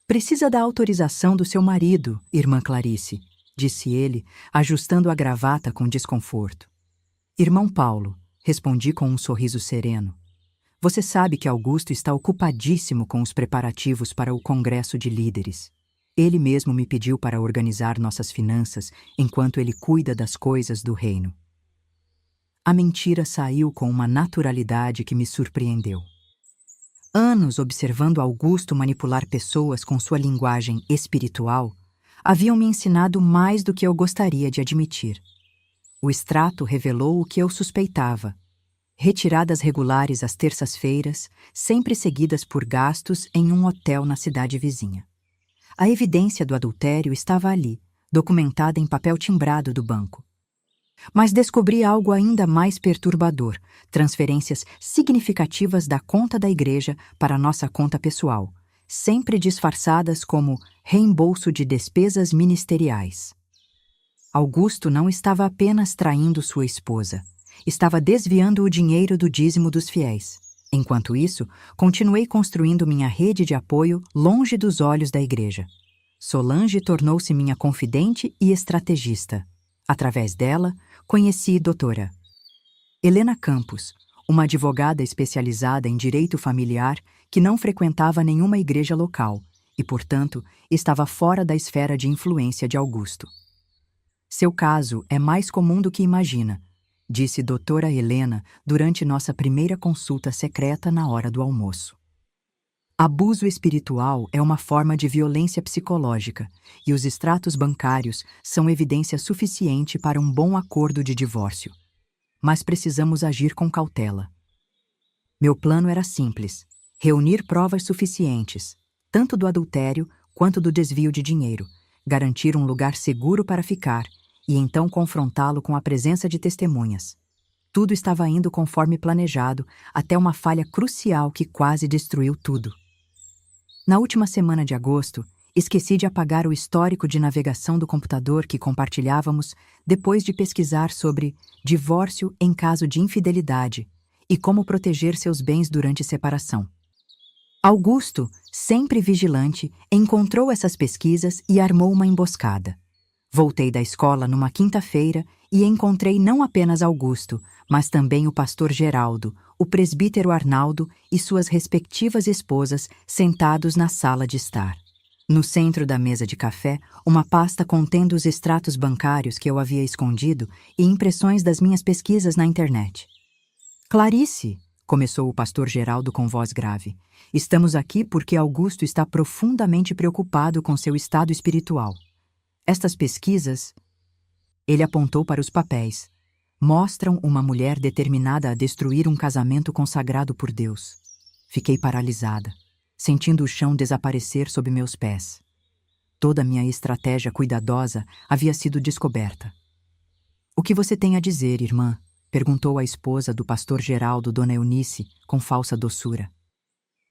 Precisa da autorização do seu marido, irmã Clarice, disse ele, ajustando a gravata com desconforto. Irmão Paulo, respondi com um sorriso sereno. Você sabe que Augusto está ocupadíssimo com os preparativos para o Congresso de Líderes. Ele mesmo me pediu para organizar nossas finanças enquanto ele cuida das coisas do reino. A mentira saiu com uma naturalidade que me surpreendeu. Anos observando Augusto manipular pessoas com sua linguagem espiritual haviam me ensinado mais do que eu gostaria de admitir. O extrato revelou o que eu suspeitava. Retiradas regulares às terças-feiras, sempre seguidas por gastos em um hotel na cidade vizinha. A evidência do adultério estava ali, documentada em papel timbrado do banco. Mas descobri algo ainda mais perturbador: transferências significativas da conta da igreja para nossa conta pessoal, sempre disfarçadas como reembolso de despesas ministeriais. Augusto não estava apenas traindo sua esposa, estava desviando o dinheiro do dízimo dos fiéis. Enquanto isso, continuei construindo minha rede de apoio longe dos olhos da igreja. Solange tornou-se minha confidente e estrategista. Através dela, conheci Doutora Helena Campos, uma advogada especializada em direito familiar que não frequentava nenhuma igreja local e, portanto, estava fora da esfera de influência de Augusto. Seu caso é mais comum do que imagina, disse Doutora Helena durante nossa primeira consulta secreta na hora do almoço. Abuso espiritual é uma forma de violência psicológica e os extratos bancários são evidência suficiente para um bom acordo de divórcio. Mas precisamos agir com cautela. Meu plano era simples: reunir provas suficientes, tanto do adultério quanto do desvio de dinheiro, garantir um lugar seguro para ficar e então confrontá-lo com a presença de testemunhas. Tudo estava indo conforme planejado, até uma falha crucial que quase destruiu tudo. Na última semana de agosto, esqueci de apagar o histórico de navegação do computador que compartilhávamos depois de pesquisar sobre divórcio em caso de infidelidade e como proteger seus bens durante separação. Augusto, sempre vigilante, encontrou essas pesquisas e armou uma emboscada. Voltei da escola numa quinta-feira e encontrei não apenas Augusto, mas também o pastor Geraldo, o presbítero Arnaldo e suas respectivas esposas sentados na sala de estar. No centro da mesa de café, uma pasta contendo os extratos bancários que eu havia escondido e impressões das minhas pesquisas na internet. Clarice, começou o pastor Geraldo com voz grave, estamos aqui porque Augusto está profundamente preocupado com seu estado espiritual. Estas pesquisas, ele apontou para os papéis, mostram uma mulher determinada a destruir um casamento consagrado por Deus. Fiquei paralisada, sentindo o chão desaparecer sob meus pés. Toda minha estratégia cuidadosa havia sido descoberta. O que você tem a dizer, irmã? Perguntou a esposa do pastor Geraldo, Dona Eunice, com falsa doçura.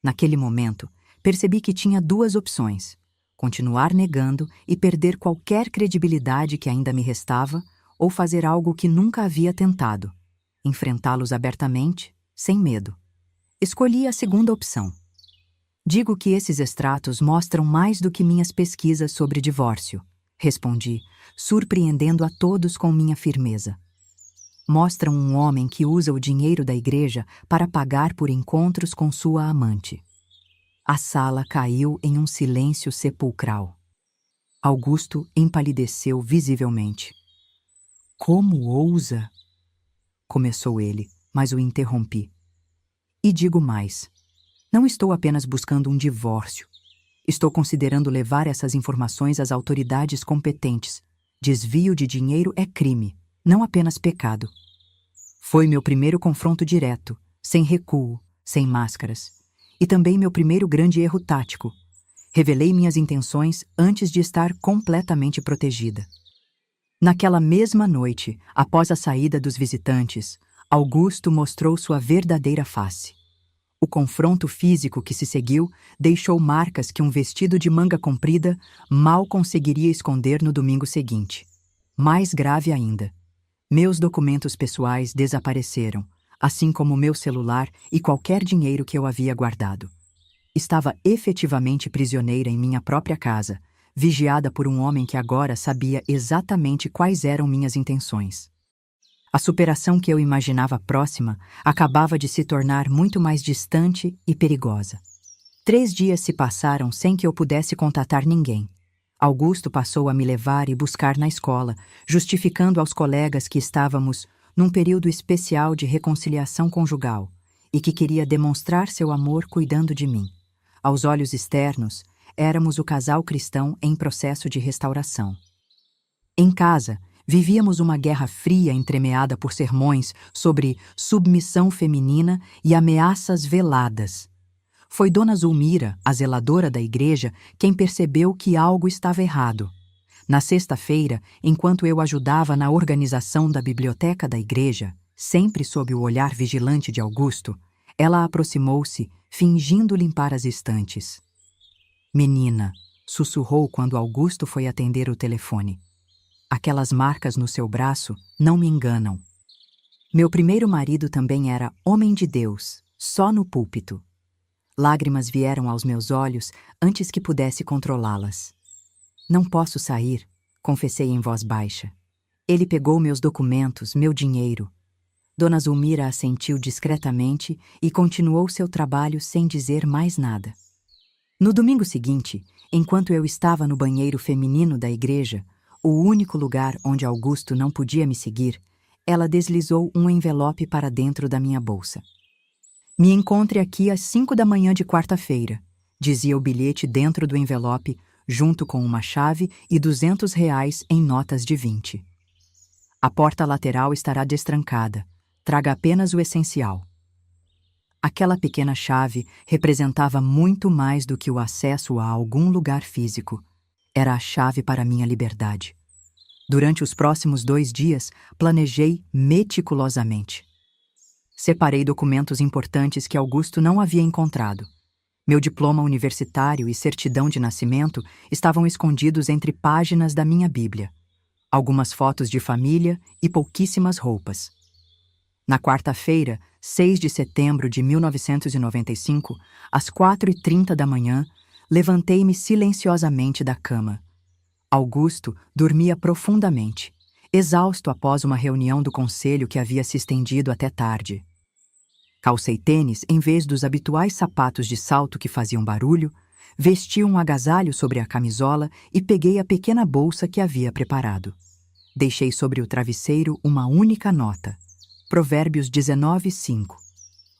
Naquele momento, percebi que tinha duas opções: continuar negando e perder qualquer credibilidade que ainda me restava, ou fazer algo que nunca havia tentado: enfrentá-los abertamente, sem medo. Escolhi a segunda opção. Digo que esses extratos mostram mais do que minhas pesquisas sobre divórcio, respondi, surpreendendo a todos com minha firmeza. Mostram um homem que usa o dinheiro da igreja para pagar por encontros com sua amante. A sala caiu em um silêncio sepulcral. Augusto empalideceu visivelmente. Como ousa? Começou ele, mas o interrompi. E digo mais. Não estou apenas buscando um divórcio. Estou considerando levar essas informações às autoridades competentes. Desvio de dinheiro é crime, não apenas pecado. Foi meu primeiro confronto direto, sem recuo, sem máscaras. E também meu primeiro grande erro tático. Revelei minhas intenções antes de estar completamente protegida. Naquela mesma noite, após a saída dos visitantes, Augusto mostrou sua verdadeira face. O confronto físico que se seguiu deixou marcas que um vestido de manga comprida mal conseguiria esconder no domingo seguinte. Mais grave ainda, meus documentos pessoais desapareceram, assim como meu celular e qualquer dinheiro que eu havia guardado. Estava efetivamente prisioneira em minha própria casa, vigiada por um homem que agora sabia exatamente quais eram minhas intenções. A superação que eu imaginava próxima acabava de se tornar muito mais distante e perigosa. 3 dias se passaram sem que eu pudesse contatar ninguém. Augusto passou a me levar e buscar na escola, justificando aos colegas que estávamos num período especial de reconciliação conjugal e que queria demonstrar seu amor cuidando de mim. Aos olhos externos, éramos o casal cristão em processo de restauração. Em casa, vivíamos uma guerra fria entremeada por sermões sobre submissão feminina e ameaças veladas. Foi Dona Zulmira, a zeladora da igreja, quem percebeu que algo estava errado. Na sexta-feira, enquanto eu ajudava na organização da biblioteca da igreja, sempre sob o olhar vigilante de Augusto, ela aproximou-se, fingindo limpar as estantes. Menina, sussurrou quando Augusto foi atender o telefone. Aquelas marcas no seu braço não me enganam. Meu primeiro marido também era homem de Deus, só no púlpito. Lágrimas vieram aos meus olhos antes que pudesse controlá-las. Não posso sair, confessei em voz baixa. Ele pegou meus documentos, meu dinheiro. Dona Zulmira assentiu discretamente e continuou seu trabalho sem dizer mais nada. No domingo seguinte, enquanto eu estava no banheiro feminino da igreja, o único lugar onde Augusto não podia me seguir, ela deslizou um envelope para dentro da minha bolsa. Me encontre aqui às 5 da manhã de quarta-feira, dizia o bilhete dentro do envelope, junto com uma chave e R$ 200 em notas de 20. A porta lateral estará destrancada. Traga apenas o essencial. Aquela pequena chave representava muito mais do que o acesso a algum lugar físico. Era a chave para minha liberdade. Durante os próximos 2 dias, planejei meticulosamente. Separei documentos importantes que Augusto não havia encontrado. Meu diploma universitário e certidão de nascimento estavam escondidos entre páginas da minha Bíblia. Algumas fotos de família e pouquíssimas roupas. Na quarta-feira, 6 de setembro de 1995, às 4h30 da manhã, levantei-me silenciosamente da cama. Augusto dormia profundamente, exausto após uma reunião do conselho que havia se estendido até tarde. Calcei tênis em vez dos habituais sapatos de salto que faziam barulho, vesti um agasalho sobre a camisola e peguei a pequena bolsa que havia preparado. Deixei sobre o travesseiro uma única nota. Provérbios 19:5.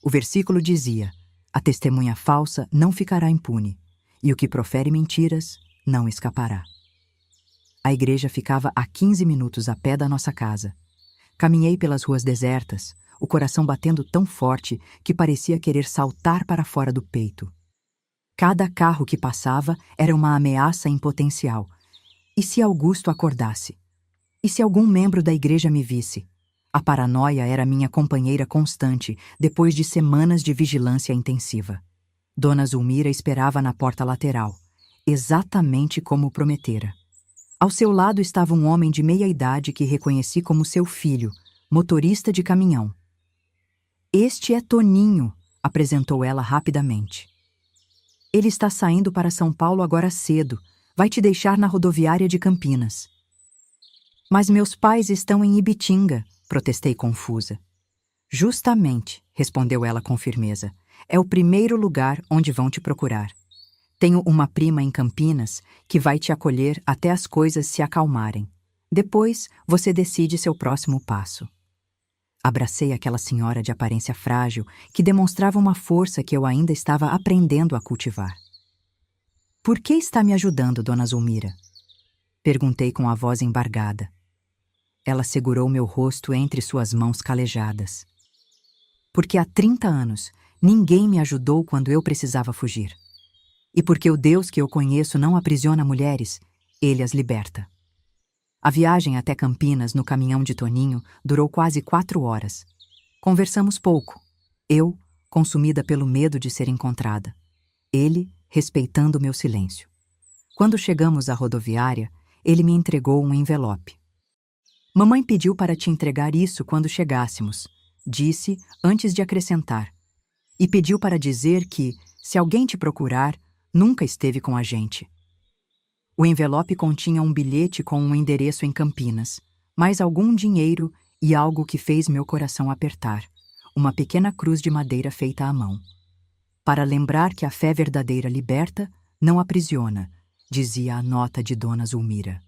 O versículo dizia: a testemunha falsa não ficará impune, e o que profere mentiras não escapará. A igreja ficava a 15 minutos a pé da nossa casa. Caminhei pelas ruas desertas, o coração batendo tão forte que parecia querer saltar para fora do peito. Cada carro que passava era uma ameaça em potencial. E se Augusto acordasse? E se algum membro da igreja me visse? A paranoia era minha companheira constante depois de semanas de vigilância intensiva. Dona Zulmira esperava na porta lateral, exatamente como prometera. Ao seu lado estava um homem de meia-idade que reconheci como seu filho, motorista de caminhão. "Este é Toninho", apresentou ela rapidamente. "Ele está saindo para São Paulo agora cedo. Vai te deixar na rodoviária de Campinas." "Mas meus pais estão em Ibitinga", protestei confusa. "Justamente", respondeu ela com firmeza. "É o primeiro lugar onde vão te procurar. Tenho uma prima em Campinas que vai te acolher até as coisas se acalmarem. Depois, você decide seu próximo passo." Abracei aquela senhora de aparência frágil que demonstrava uma força que eu ainda estava aprendendo a cultivar. "Por que está me ajudando, Dona Zulmira?" perguntei com a voz embargada. Ela segurou meu rosto entre suas mãos calejadas. "Porque há 30 anos ninguém me ajudou quando eu precisava fugir. E porque o Deus que eu conheço não aprisiona mulheres, ele as liberta." A viagem até Campinas no caminhão de Toninho durou quase 4 horas. Conversamos pouco. Eu, consumida pelo medo de ser encontrada. Ele, respeitando meu silêncio. Quando chegamos à rodoviária, ele me entregou um envelope. "Mamãe pediu para te entregar isso quando chegássemos", disse antes de acrescentar. "E pediu para dizer que, se alguém te procurar, nunca esteve com a gente." O envelope continha um bilhete com um endereço em Campinas, mais algum dinheiro e algo que fez meu coração apertar, uma pequena cruz de madeira feita à mão. "Para lembrar que a fé verdadeira liberta, não aprisiona", dizia a nota de Dona Zulmira.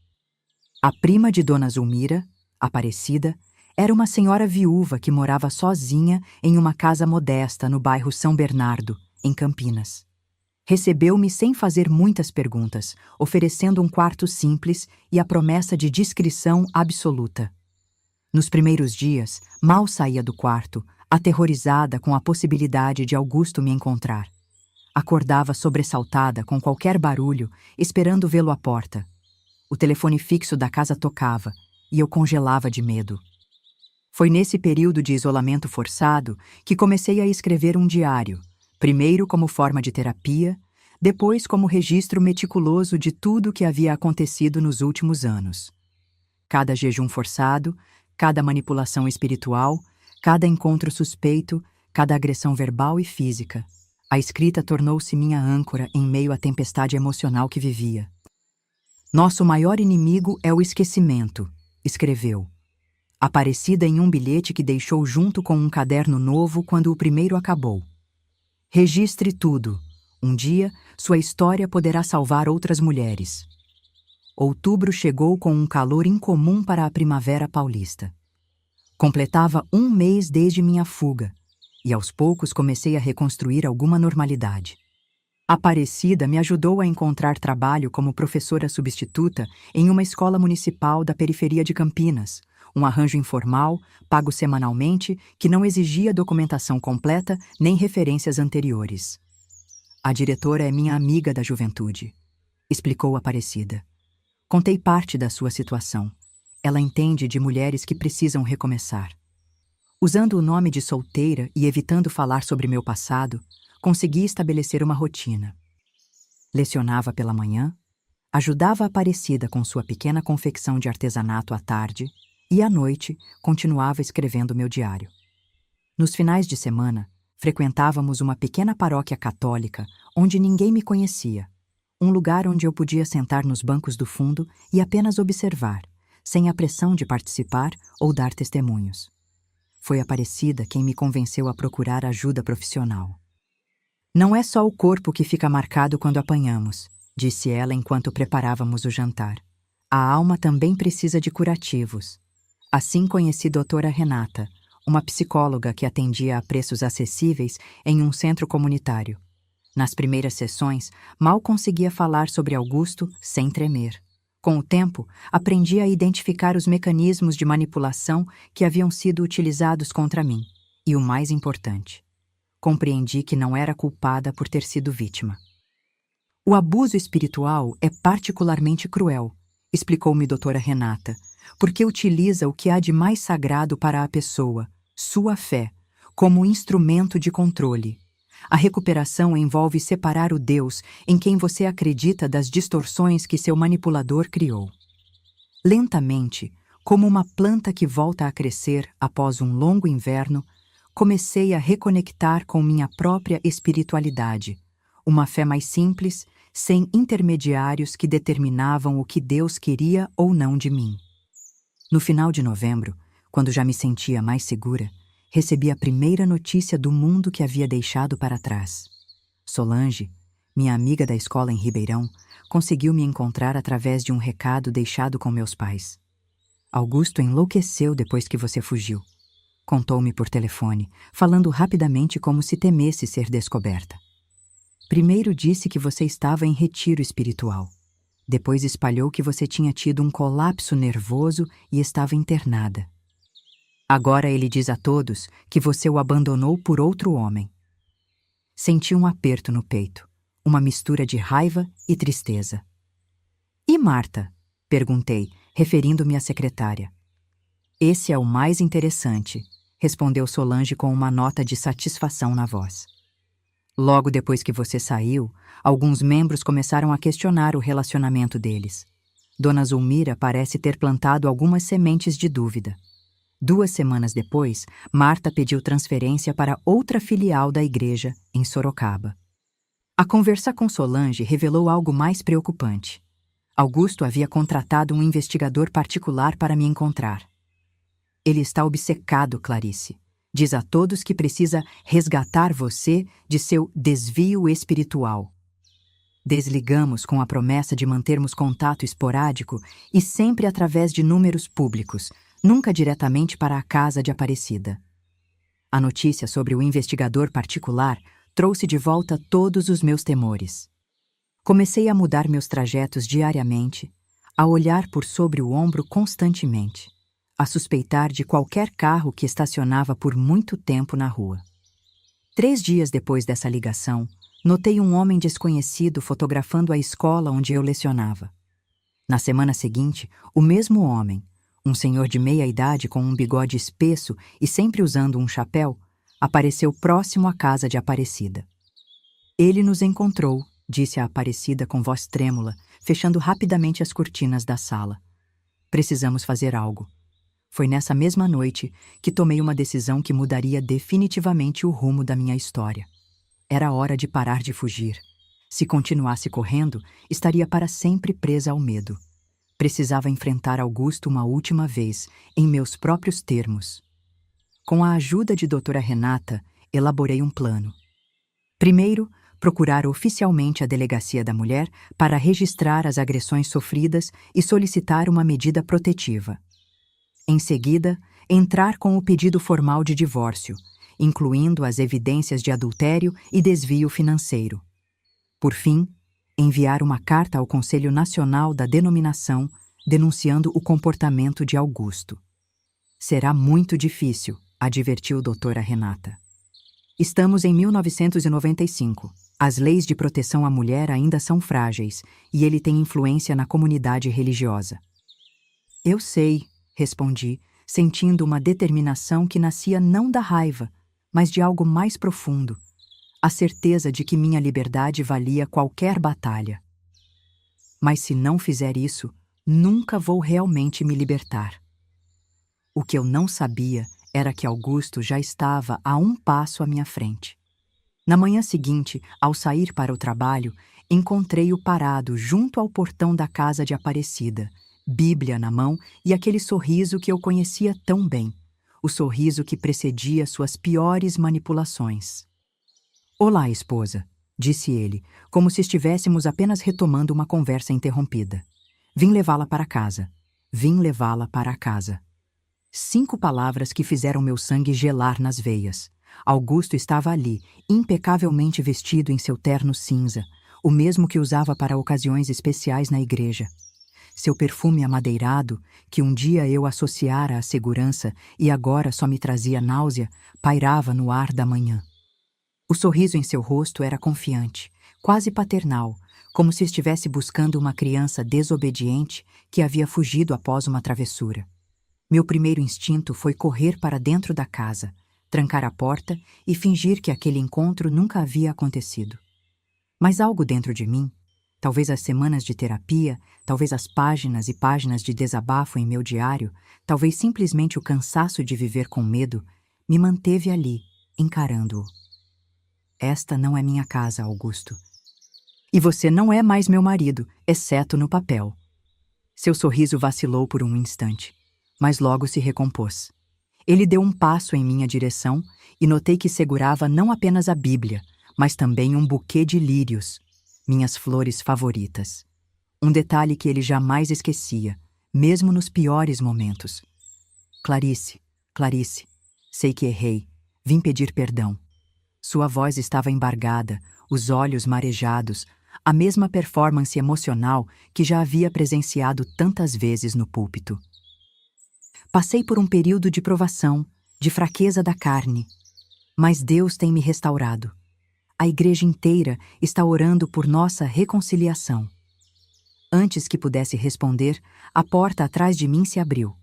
A prima de Dona Zulmira, Aparecida, era uma senhora viúva que morava sozinha em uma casa modesta no bairro São Bernardo, em Campinas. Recebeu-me sem fazer muitas perguntas, oferecendo um quarto simples e a promessa de discrição absoluta. Nos primeiros dias, mal saía do quarto, aterrorizada com a possibilidade de Augusto me encontrar. Acordava sobressaltada com qualquer barulho, esperando vê-lo à porta. O telefone fixo da casa tocava, e eu congelava de medo. Foi nesse período de isolamento forçado que comecei a escrever um diário, primeiro como forma de terapia, depois como registro meticuloso de tudo o que havia acontecido nos últimos anos. Cada jejum forçado, cada manipulação espiritual, cada encontro suspeito, cada agressão verbal e física. A escrita tornou-se minha âncora em meio à tempestade emocional que vivia. "Nosso maior inimigo é o esquecimento", escreveu. Aparecida em um bilhete que deixou junto com um caderno novo quando o primeiro acabou. "Registre tudo. Um dia, sua história poderá salvar outras mulheres." Outubro chegou com um calor incomum para a primavera paulista. Completava 1 mês desde minha fuga, e aos poucos comecei a reconstruir alguma normalidade. Aparecida me ajudou a encontrar trabalho como professora substituta em uma escola municipal da periferia de Campinas, um arranjo informal, pago semanalmente, que não exigia documentação completa nem referências anteriores. "A diretora é minha amiga da juventude", explicou Aparecida. "Contei parte da sua situação. Ela entende de mulheres que precisam recomeçar." Usando o nome de solteira e evitando falar sobre meu passado, consegui estabelecer uma rotina. Lecionava pela manhã, ajudava a Aparecida com sua pequena confecção de artesanato à tarde e, à noite, continuava escrevendo meu diário. Nos finais de semana, frequentávamos uma pequena paróquia católica onde ninguém me conhecia, um lugar onde eu podia sentar nos bancos do fundo e apenas observar, sem a pressão de participar ou dar testemunhos. Foi Aparecida quem me convenceu a procurar ajuda profissional. "Não é só o corpo que fica marcado quando apanhamos", disse ela enquanto preparávamos o jantar. "A alma também precisa de curativos." Assim conheci doutora Renata, uma psicóloga que atendia a preços acessíveis em um centro comunitário. Nas primeiras sessões, mal conseguia falar sobre Augusto sem tremer. Com o tempo, aprendi a identificar os mecanismos de manipulação que haviam sido utilizados contra mim. E o mais importante, compreendi que não era culpada por ter sido vítima. "O abuso espiritual é particularmente cruel", explicou-me doutora Renata, "porque utiliza o que há de mais sagrado para a pessoa, sua fé, como instrumento de controle. A recuperação envolve separar o Deus em quem você acredita das distorções que seu manipulador criou. Lentamente, como uma planta que volta a crescer após um longo inverno, comecei a reconectar com minha própria espiritualidade, uma fé mais simples, sem intermediários que determinavam o que Deus queria ou não de mim. No final de novembro, quando já me sentia mais segura, recebi a primeira notícia do mundo que havia deixado para trás. Solange, minha amiga da escola em Ribeirão, conseguiu me encontrar através de um recado deixado com meus pais. Augusto enlouqueceu depois que você fugiu. Contou-me por telefone, falando rapidamente como se temesse ser descoberta. Primeiro disse que você estava em retiro espiritual. Depois espalhou que você tinha tido um colapso nervoso e estava internada. Agora ele diz a todos que você o abandonou por outro homem. Senti um aperto no peito, uma mistura de raiva e tristeza. E Marta? Perguntei, referindo-me à secretária. Esse é o mais interessante, respondeu Solange com uma nota de satisfação na voz. Logo depois que você saiu, alguns membros começaram a questionar o relacionamento deles. Dona Zulmira parece ter plantado algumas sementes de dúvida. 2 semanas depois, Marta pediu transferência para outra filial da igreja, em Sorocaba. A conversa com Solange revelou algo mais preocupante. Augusto havia contratado um investigador particular para me encontrar. Ele está obcecado, Clarice. Diz a todos que precisa resgatar você de seu desvio espiritual. Desligamos com a promessa de mantermos contato esporádico e sempre através de números públicos, nunca diretamente para a casa de Aparecida. A notícia sobre o investigador particular trouxe de volta todos os meus temores. Comecei a mudar meus trajetos diariamente, a olhar por sobre o ombro constantemente, a suspeitar de qualquer carro que estacionava por muito tempo na rua. 3 dias depois dessa ligação, notei um homem desconhecido fotografando a escola onde eu lecionava. Na semana seguinte, o mesmo homem, um senhor de meia idade com um bigode espesso e sempre usando um chapéu, apareceu próximo à casa de Aparecida. Ele nos encontrou, disse a Aparecida com voz trêmula, fechando rapidamente as cortinas da sala. Precisamos fazer algo. Foi nessa mesma noite que tomei uma decisão que mudaria definitivamente o rumo da minha história. Era hora de parar de fugir. Se continuasse correndo, estaria para sempre presa ao medo. Precisava enfrentar Augusto uma última vez, em meus próprios termos. Com a ajuda de doutora Renata, elaborei um plano. Primeiro, procurar oficialmente a Delegacia da Mulher para registrar as agressões sofridas e solicitar uma medida protetiva. Em seguida, entrar com o pedido formal de divórcio, incluindo as evidências de adultério e desvio financeiro. Por fim, enviar uma carta ao Conselho Nacional da Denominação denunciando o comportamento de Augusto. Será muito difícil, advertiu doutora Renata. Estamos em 1995. As leis de proteção à mulher ainda são frágeis e ele tem influência na comunidade religiosa. Eu sei, respondi, sentindo uma determinação que nascia não da raiva, mas de algo mais profundo, a certeza de que minha liberdade valia qualquer batalha. Mas se não fizer isso, nunca vou realmente me libertar. O que eu não sabia era que Augusto já estava a um passo à minha frente. Na manhã seguinte, ao sair para o trabalho, encontrei-o parado junto ao portão da casa de Aparecida, Bíblia na mão e aquele sorriso que eu conhecia tão bem, o sorriso que precedia suas piores manipulações. Olá, esposa, disse ele, como se estivéssemos apenas retomando uma conversa interrompida. Vim levá-la para casa. Vim levá-la para casa. 5 palavras que fizeram meu sangue gelar nas veias. Augusto estava ali, impecavelmente vestido em seu terno cinza, o mesmo que usava para ocasiões especiais na igreja. Seu perfume amadeirado, que um dia eu associara à segurança e agora só me trazia náusea, pairava no ar da manhã. O sorriso em seu rosto era confiante, quase paternal, como se estivesse buscando uma criança desobediente que havia fugido após uma travessura. Meu primeiro instinto foi correr para dentro da casa, trancar a porta e fingir que aquele encontro nunca havia acontecido. Mas algo dentro de mim, talvez as semanas de terapia, talvez as páginas e páginas de desabafo em meu diário, talvez simplesmente o cansaço de viver com medo, me manteve ali, encarando-o. Esta não é minha casa, Augusto. E você não é mais meu marido, exceto no papel. Seu sorriso vacilou por um instante, mas logo se recompôs. Ele deu um passo em minha direção e notei que segurava não apenas a Bíblia, mas também um buquê de lírios, minhas flores favoritas. Um detalhe que ele jamais esquecia, mesmo nos piores momentos. Clarice, Clarice, sei que errei, vim pedir perdão. Sua voz estava embargada, os olhos marejados, a mesma performance emocional que já havia presenciado tantas vezes no púlpito. Passei por um período de provação, de fraqueza da carne, mas Deus tem me restaurado. A igreja inteira está orando por nossa reconciliação. Antes que pudesse responder, a porta atrás de mim se abriu.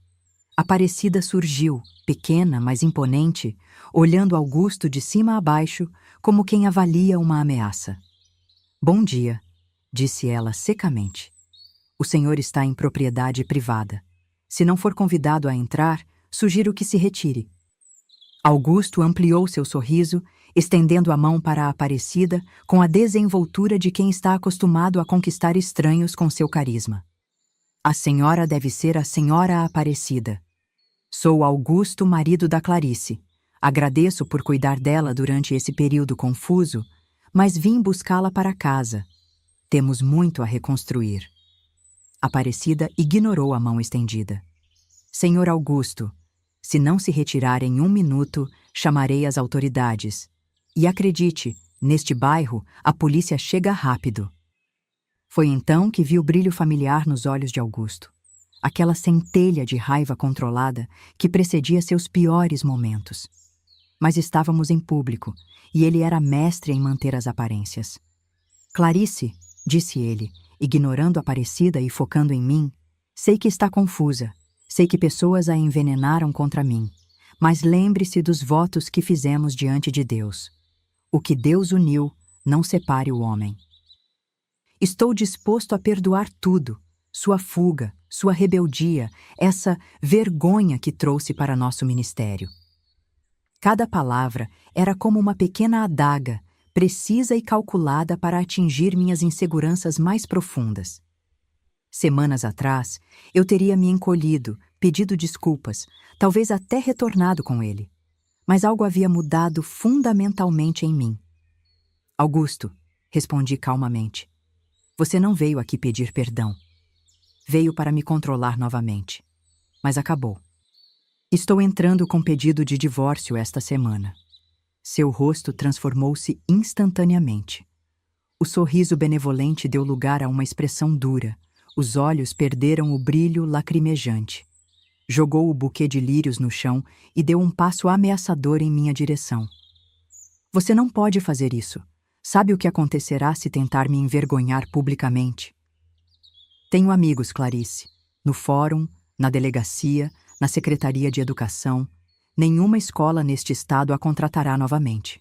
Aparecida surgiu, pequena, mas imponente, olhando Augusto de cima a baixo, como quem avalia uma ameaça. "Bom dia", disse ela secamente. "O senhor está em propriedade privada. Se não for convidado a entrar, sugiro que se retire." Augusto ampliou seu sorriso, estendendo a mão para a Aparecida com a desenvoltura de quem está acostumado a conquistar estranhos com seu carisma. "A senhora deve ser a senhora Aparecida. Sou Augusto, marido da Clarice. Agradeço por cuidar dela durante esse período confuso, mas vim buscá-la para casa. Temos muito a reconstruir." Aparecida ignorou a mão estendida. "Senhor Augusto, se não se retirar em 1 minuto, chamarei as autoridades. E acredite, neste bairro, a polícia chega rápido." Foi então que vi o brilho familiar nos olhos de Augusto. Aquela centelha de raiva controlada que precedia seus piores momentos. Mas estávamos em público, e ele era mestre em manter as aparências. "Clarice", disse ele, ignorando a Aparecida e focando em mim, "sei que está confusa. Sei que pessoas a envenenaram contra mim, mas lembre-se dos votos que fizemos diante de Deus. O que Deus uniu, não separe o homem. Estou disposto a perdoar tudo, sua fuga, sua rebeldia, essa vergonha que trouxe para nosso ministério." Cada palavra era como uma pequena adaga, precisa e calculada para atingir minhas inseguranças mais profundas. Semanas atrás, eu teria me encolhido, pedido desculpas, talvez até retornado com ele. Mas algo havia mudado fundamentalmente em mim. "Augusto", respondi calmamente, "você não veio aqui pedir perdão. Veio para me controlar novamente. Mas acabou. Estou entrando com pedido de divórcio esta semana." Seu rosto transformou-se instantaneamente. O sorriso benevolente deu lugar a uma expressão dura. Os olhos perderam o brilho lacrimejante. Jogou o buquê de lírios no chão e deu um passo ameaçador em minha direção. "Você não pode fazer isso. Sabe o que acontecerá se tentar me envergonhar publicamente?" "Tenho amigos, Clarice. No fórum, na delegacia, na Secretaria de Educação. Nenhuma escola neste estado a contratará novamente.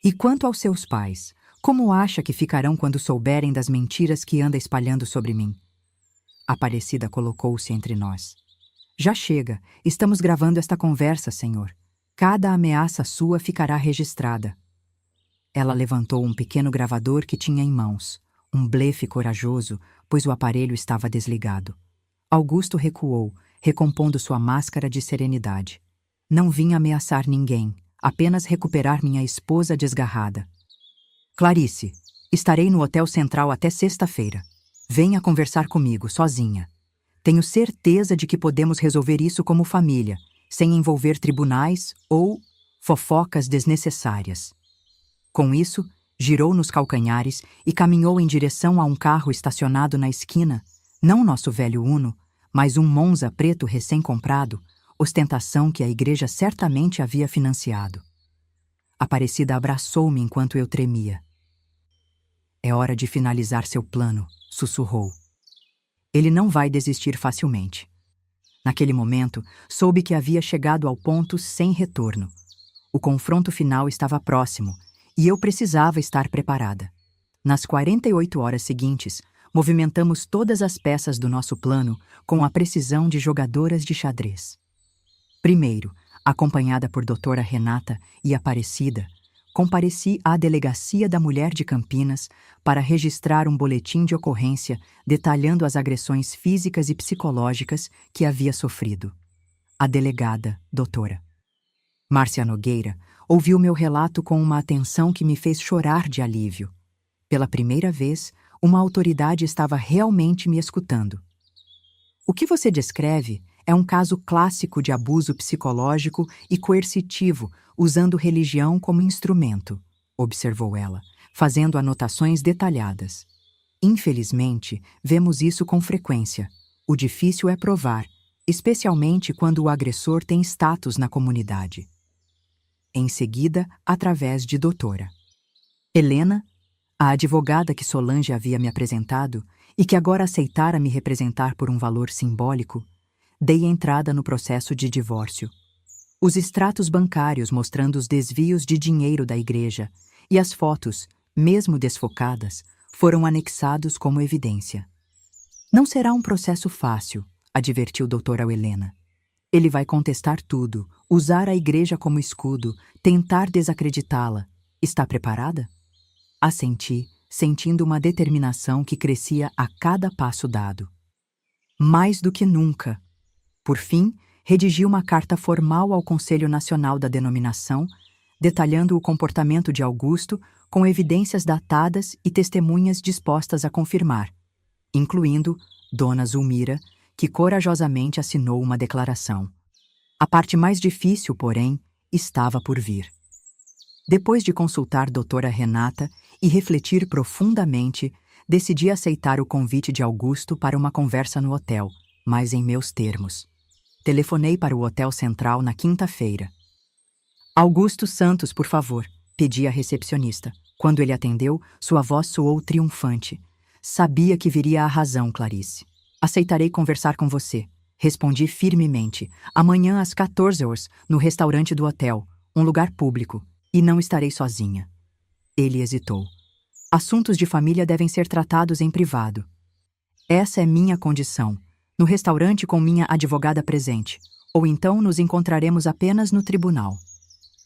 E quanto aos seus pais, como acha que ficarão quando souberem das mentiras que anda espalhando sobre mim?" Aparecida colocou-se entre nós. "Já chega, estamos gravando esta conversa, senhor. Cada ameaça sua ficará registrada." Ela levantou um pequeno gravador que tinha em mãos, um blefe corajoso, pois o aparelho estava desligado. Augusto recuou, recompondo sua máscara de serenidade. "Não vim ameaçar ninguém, apenas recuperar minha esposa desgarrada." "Clarice, estarei no Hotel Central até sexta-feira. Venha conversar comigo, sozinha. Tenho certeza de que podemos resolver isso como família, sem envolver tribunais ou fofocas desnecessárias." Com isso, girou nos calcanhares e caminhou em direção a um carro estacionado na esquina, não nosso velho Uno, mas um Monza preto recém-comprado, ostentação que a igreja certamente havia financiado. Aparecida abraçou-me enquanto eu tremia. "É hora de finalizar seu plano", sussurrou. "Ele não vai desistir facilmente." Naquele momento, soube que havia chegado ao ponto sem retorno. O confronto final estava próximo e eu precisava estar preparada. Nas 48 horas seguintes, movimentamos todas as peças do nosso plano com a precisão de jogadoras de xadrez. Primeiro, acompanhada por doutora Renata e Aparecida, compareci à Delegacia da Mulher de Campinas para registrar um boletim de ocorrência detalhando as agressões físicas e psicológicas que havia sofrido. A delegada, doutora Márcia Nogueira, ouviu meu relato com uma atenção que me fez chorar de alívio. Pela primeira vez, uma autoridade estava realmente me escutando. O que você descreve é um caso clássico de abuso psicológico e coercitivo usando religião como instrumento, observou ela, fazendo anotações detalhadas. Infelizmente, vemos isso com frequência. O difícil é provar, especialmente quando o agressor tem status na comunidade. Em seguida, através de doutora Helena, a advogada que Solange havia me apresentado e que agora aceitara me representar por um valor simbólico, dei entrada no processo de divórcio. Os extratos bancários mostrando os desvios de dinheiro da igreja e as fotos, mesmo desfocadas, foram anexados como evidência. Não será um processo fácil, advertiu doutora Helena. Ele vai contestar tudo, usar a igreja como escudo, tentar desacreditá-la. Está preparada? Assenti, sentindo uma determinação que crescia a cada passo dado. Mais do que nunca. Por fim, redigi uma carta formal ao Conselho Nacional da Denominação, detalhando o comportamento de Augusto com evidências datadas e testemunhas dispostas a confirmar, incluindo Dona Zulmira, que corajosamente assinou uma declaração. A parte mais difícil, porém, estava por vir. Depois de consultar doutora Renata e refletir profundamente, decidi aceitar o convite de Augusto para uma conversa no hotel, mas em meus termos. Telefonei para o Hotel Central na quinta-feira. Augusto Santos, por favor, pedi à recepcionista. Quando ele atendeu, sua voz soou triunfante. Sabia que viria a razão, Clarice. Aceitarei conversar com você. Respondi firmemente. Amanhã às 14 horas, no restaurante do hotel, um lugar público, e não estarei sozinha. Ele hesitou. Assuntos de família devem ser tratados em privado. Essa é minha condição. No restaurante com minha advogada presente, ou então nos encontraremos apenas no tribunal.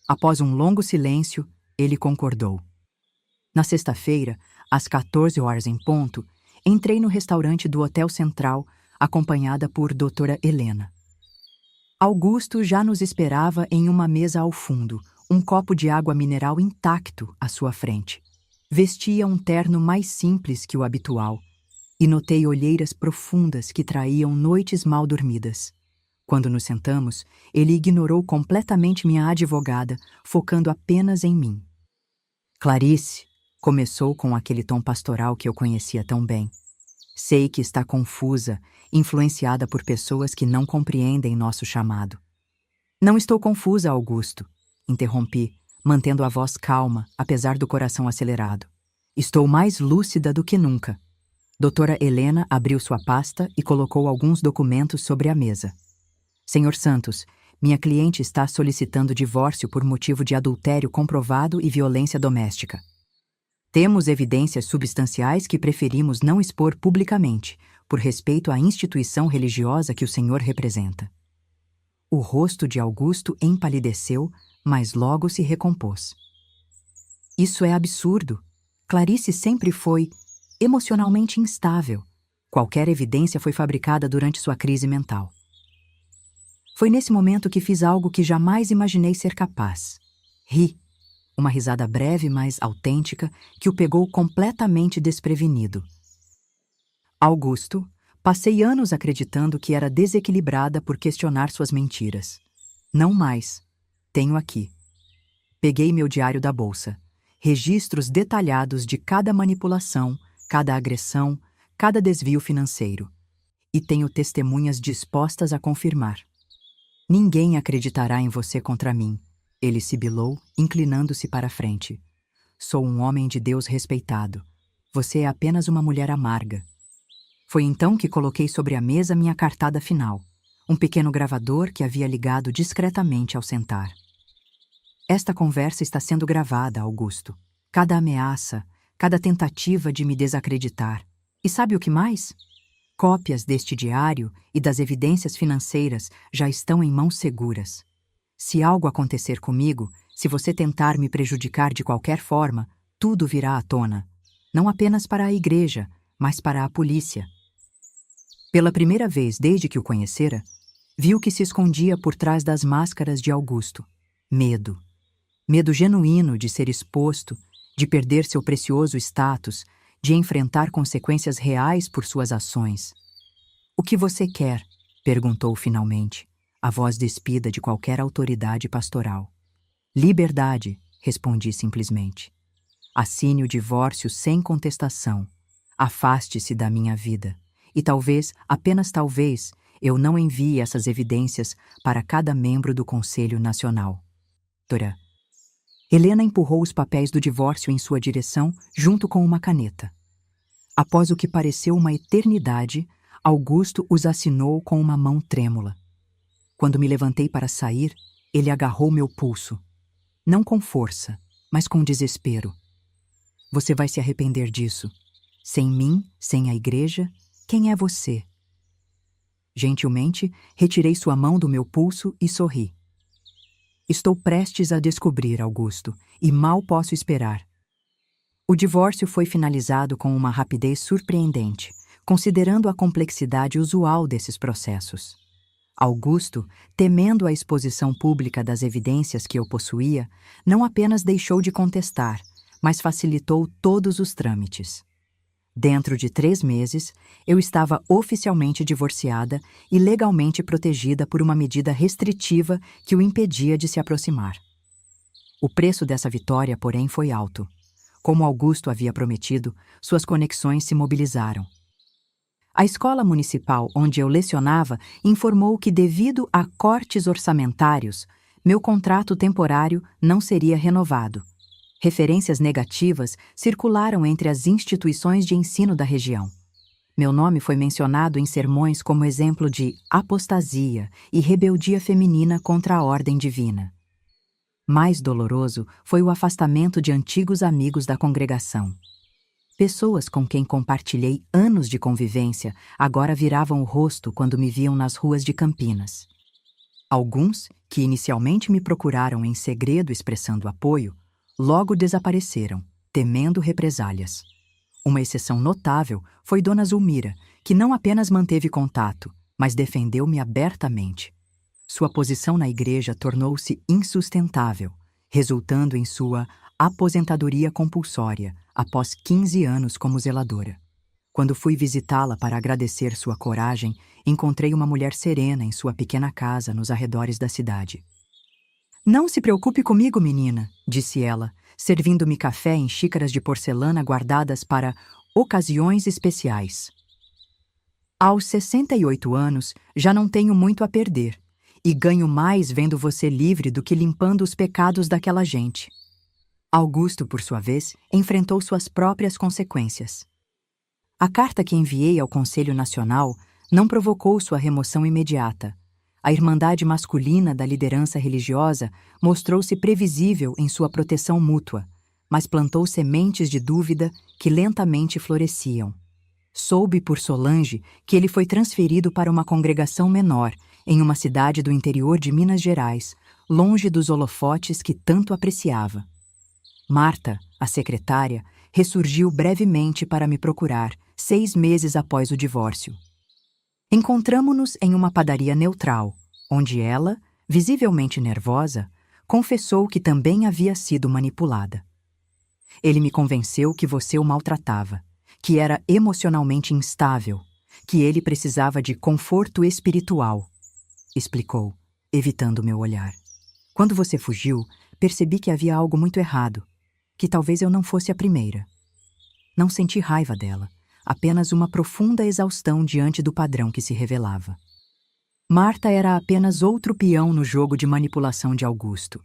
Após um longo silêncio, ele concordou. Na sexta-feira, às 14 horas em ponto, entrei no restaurante do Hotel Central, acompanhada por doutora Helena. Augusto já nos esperava em uma mesa ao fundo, um copo de água mineral intacto à sua frente. Vestia um terno mais simples que o habitual, e notei olheiras profundas que traíam noites mal dormidas. Quando nos sentamos, ele ignorou completamente minha advogada, focando apenas em mim. Clarice, começou com aquele tom pastoral que eu conhecia tão bem. Sei que está confusa, influenciada por pessoas que não compreendem nosso chamado. Não estou confusa, Augusto, interrompi, mantendo a voz calma, apesar do coração acelerado. Estou mais lúcida do que nunca. Doutora Helena abriu sua pasta e colocou alguns documentos sobre a mesa. Senhor Santos, minha cliente está solicitando divórcio por motivo de adultério comprovado e violência doméstica. Temos evidências substanciais que preferimos não expor publicamente, por respeito à instituição religiosa que o senhor representa. O rosto de Augusto empalideceu, mas logo se recompôs. Isso é absurdo. Clarice sempre foi emocionalmente instável. Qualquer evidência foi fabricada durante sua crise mental. Foi nesse momento que fiz algo que jamais imaginei ser capaz. Ri. Uma risada breve, mas autêntica, que o pegou completamente desprevenido. Augusto, passei anos acreditando que era desequilibrada por questionar suas mentiras. Não mais. Tenho aqui. Peguei meu diário da bolsa. Registros detalhados de cada manipulação, cada agressão, cada desvio financeiro. E tenho testemunhas dispostas a confirmar. Ninguém acreditará em você contra mim, ele sibilou, inclinando-se para a frente. Sou um homem de Deus respeitado. Você é apenas uma mulher amarga. Foi então que coloquei sobre a mesa minha cartada final, um pequeno gravador que havia ligado discretamente ao sentar. Esta conversa está sendo gravada, Augusto. Cada ameaça, cada tentativa de me desacreditar. E sabe o que mais? Cópias deste diário e das evidências financeiras já estão em mãos seguras. Se algo acontecer comigo, se você tentar me prejudicar de qualquer forma, tudo virá à tona. Não apenas para a igreja, mas para a polícia. Pela primeira vez desde que o conhecera, viu que se escondia por trás das máscaras de Augusto. Medo. Medo genuíno de ser exposto, de perder seu precioso status, de enfrentar consequências reais por suas ações. "O que você quer?", perguntou finalmente, a voz despida de qualquer autoridade pastoral. "Liberdade", respondi simplesmente. "Assine o divórcio sem contestação. Afaste-se da minha vida. E talvez, apenas talvez, eu não envie essas evidências para cada membro do Conselho Nacional." Dora. Helena empurrou os papéis do divórcio em sua direção, junto com uma caneta. Após o que pareceu uma eternidade, Augusto os assinou com uma mão trêmula. Quando me levantei para sair, ele agarrou meu pulso. Não com força, mas com desespero. "Você vai se arrepender disso. Sem mim, sem a igreja, quem é você?" Gentilmente, retirei sua mão do meu pulso e sorri. "Estou prestes a descobrir, Augusto, e mal posso esperar." O divórcio foi finalizado com uma rapidez surpreendente, considerando a complexidade usual desses processos. Augusto, temendo a exposição pública das evidências que eu possuía, não apenas deixou de contestar, mas facilitou todos os trâmites. Dentro de 3 meses, eu estava oficialmente divorciada e legalmente protegida por uma medida restritiva que o impedia de se aproximar. O preço dessa vitória, porém, foi alto. Como Augusto havia prometido, suas conexões se mobilizaram. A escola municipal onde eu lecionava informou que, devido a cortes orçamentários, meu contrato temporário não seria renovado. Referências negativas circularam entre as instituições de ensino da região. Meu nome foi mencionado em sermões como exemplo de apostasia e rebeldia feminina contra a ordem divina. Mais doloroso foi o afastamento de antigos amigos da congregação. Pessoas com quem compartilhei anos de convivência agora viravam o rosto quando me viam nas ruas de Campinas. Alguns, que inicialmente me procuraram em segredo expressando apoio, logo desapareceram, temendo represálias. Uma exceção notável foi Dona Zulmira, que não apenas manteve contato, mas defendeu-me abertamente. Sua posição na igreja tornou-se insustentável, resultando em sua aposentadoria compulsória após 15 anos como zeladora. Quando fui visitá-la para agradecer sua coragem, encontrei uma mulher serena em sua pequena casa nos arredores da cidade. "Não se preocupe comigo, menina", disse ela, servindo-me café em xícaras de porcelana guardadas para ocasiões especiais. "Aos 68 anos, já não tenho muito a perder, e ganho mais vendo você livre do que limpando os pecados daquela gente." Augusto, por sua vez, enfrentou suas próprias consequências. A carta que enviei ao Conselho Nacional não provocou sua remoção imediata. A irmandade masculina da liderança religiosa mostrou-se previsível em sua proteção mútua, mas plantou sementes de dúvida que lentamente floresciam. Soube por Solange que ele foi transferido para uma congregação menor, em uma cidade do interior de Minas Gerais, longe dos holofotes que tanto apreciava. Marta, a secretária, ressurgiu brevemente para me procurar, 6 meses após o divórcio. Encontramo-nos em uma padaria neutral, onde ela, visivelmente nervosa, confessou que também havia sido manipulada. "Ele me convenceu que você o maltratava, que era emocionalmente instável, que ele precisava de conforto espiritual", explicou, evitando meu olhar. "Quando você fugiu, percebi que havia algo muito errado, que talvez eu não fosse a primeira." Não senti raiva dela, apenas uma profunda exaustão diante do padrão que se revelava. Marta era apenas outro peão no jogo de manipulação de Augusto.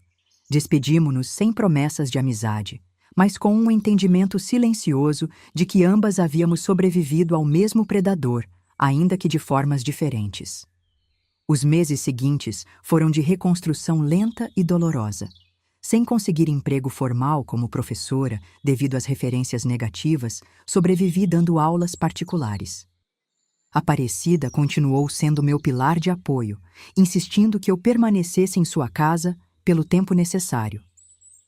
Despedimo-nos sem promessas de amizade, mas com um entendimento silencioso de que ambas havíamos sobrevivido ao mesmo predador, ainda que de formas diferentes. Os meses seguintes foram de reconstrução lenta e dolorosa. Sem conseguir emprego formal como professora devido às referências negativas, sobrevivi dando aulas particulares. Aparecida continuou sendo meu pilar de apoio, insistindo que eu permanecesse em sua casa pelo tempo necessário.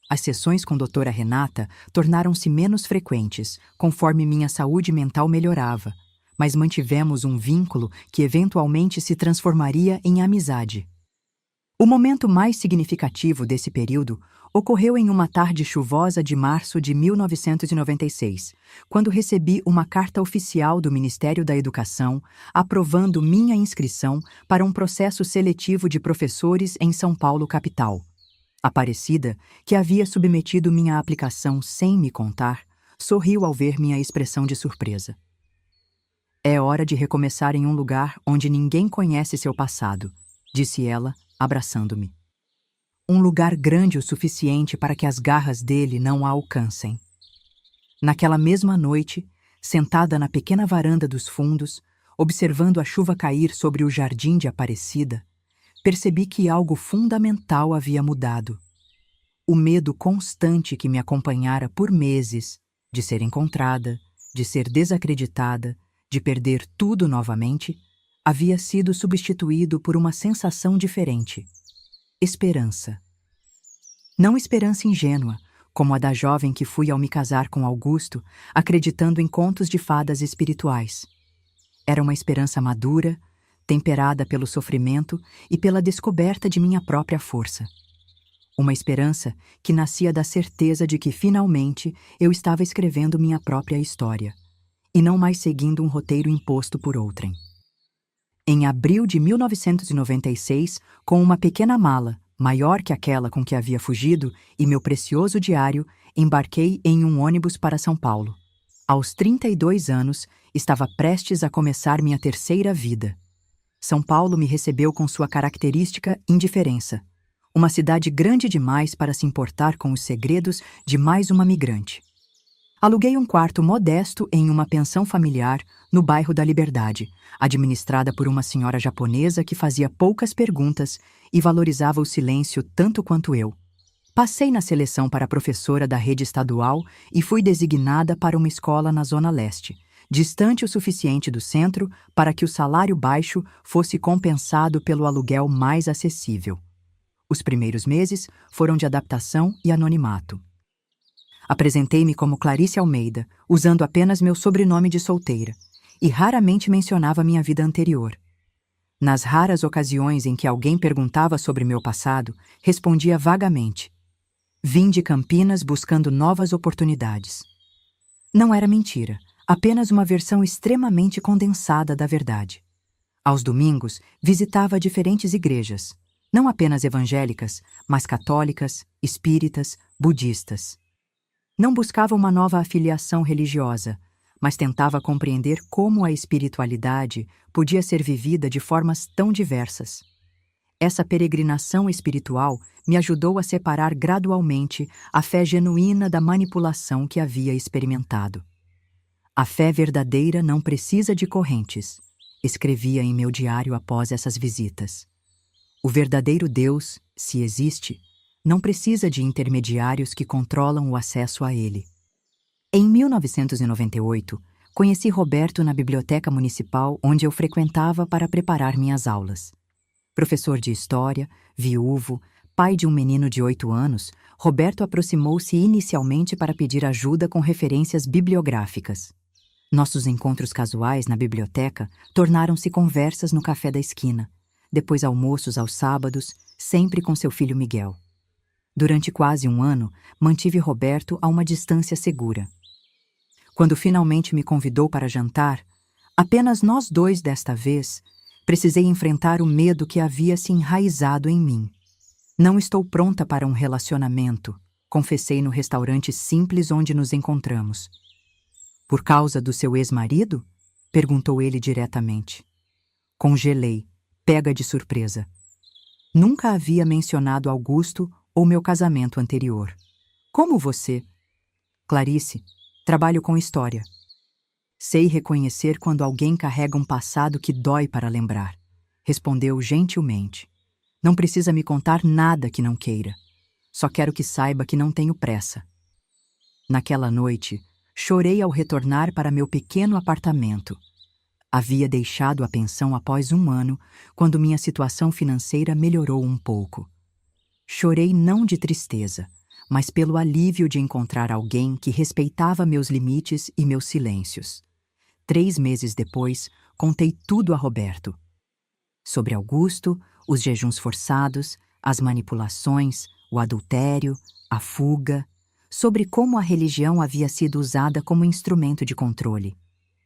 As sessões com doutora Renata tornaram-se menos frequentes, conforme minha saúde mental melhorava, mas mantivemos um vínculo que eventualmente se transformaria em amizade. O momento mais significativo desse período ocorreu em uma tarde chuvosa de março de 1996, quando recebi uma carta oficial do Ministério da Educação aprovando minha inscrição para um processo seletivo de professores em São Paulo, capital. Aparecida, que havia submetido minha aplicação sem me contar, sorriu ao ver minha expressão de surpresa. "É hora de recomeçar em um lugar onde ninguém conhece seu passado", disse ela, abraçando-me. "Um lugar grande o suficiente para que as garras dele não a alcancem." Naquela mesma noite, sentada na pequena varanda dos fundos, observando a chuva cair sobre o jardim de Aparecida, percebi que algo fundamental havia mudado. O medo constante que me acompanhara por meses de ser encontrada, de ser desacreditada, de perder tudo novamente, havia sido substituído por uma sensação diferente: esperança. Não esperança ingênua, como a da jovem que fui ao me casar com Augusto, acreditando em contos de fadas espirituais. Era uma esperança madura, temperada pelo sofrimento e pela descoberta de minha própria força. Uma esperança que nascia da certeza de que, finalmente, eu estava escrevendo minha própria história, e não mais seguindo um roteiro imposto por outrem. Em abril de 1996, com uma pequena mala, maior que aquela com que havia fugido, e meu precioso diário, embarquei em um ônibus para São Paulo. Aos 32 anos, estava prestes a começar minha terceira vida. São Paulo me recebeu com sua característica indiferença. Uma cidade grande demais para se importar com os segredos de mais uma migrante. Aluguei um quarto modesto em uma pensão familiar no bairro da Liberdade, administrada por uma senhora japonesa que fazia poucas perguntas e valorizava o silêncio tanto quanto eu. Passei na seleção para professora da rede estadual e fui designada para uma escola na Zona Leste, distante o suficiente do centro para que o salário baixo fosse compensado pelo aluguel mais acessível. Os primeiros meses foram de adaptação e anonimato. Apresentei-me como Clarice Almeida, usando apenas meu sobrenome de solteira, e raramente mencionava minha vida anterior. Nas raras ocasiões em que alguém perguntava sobre meu passado, respondia vagamente: "Vim de Campinas buscando novas oportunidades." Não era mentira, apenas uma versão extremamente condensada da verdade. Aos domingos, visitava diferentes igrejas, não apenas evangélicas, mas católicas, espíritas, budistas. Não buscava uma nova afiliação religiosa, mas tentava compreender como a espiritualidade podia ser vivida de formas tão diversas. Essa peregrinação espiritual me ajudou a separar gradualmente a fé genuína da manipulação que havia experimentado. "A fé verdadeira não precisa de correntes", escrevia em meu diário após essas visitas. "O verdadeiro Deus, se existe, não precisa de intermediários que controlam o acesso a ele." Em 1998, conheci Roberto na biblioteca municipal onde eu frequentava para preparar minhas aulas. Professor de história, viúvo, pai de um menino de 8 anos, Roberto aproximou-se inicialmente para pedir ajuda com referências bibliográficas. Nossos encontros casuais na biblioteca tornaram-se conversas no café da esquina, depois almoços aos sábados, sempre com seu filho Miguel. Durante quase um ano, mantive Roberto a uma distância segura. Quando finalmente me convidou para jantar, apenas nós dois desta vez, precisei enfrentar o medo que havia se enraizado em mim. "Não estou pronta para um relacionamento", confessei no restaurante simples onde nos encontramos. "Por causa do seu ex-marido?", perguntou ele diretamente. Congelei, pega de surpresa. Nunca havia mencionado Augusto ou meu casamento anterior. "Como você?" "Clarice, trabalho com história. Sei reconhecer quando alguém carrega um passado que dói para lembrar", respondeu gentilmente. "Não precisa me contar nada que não queira. Só quero que saiba que não tenho pressa. Naquela noite, chorei ao retornar para meu pequeno apartamento. Havia deixado a pensão após 1 ano, quando minha situação financeira melhorou um pouco. Chorei não de tristeza, mas pelo alívio de encontrar alguém que respeitava meus limites e meus silêncios. 3 meses depois, contei tudo a Roberto. Sobre Augusto, os jejuns forçados, as manipulações, o adultério, a fuga, sobre como a religião havia sido usada como instrumento de controle.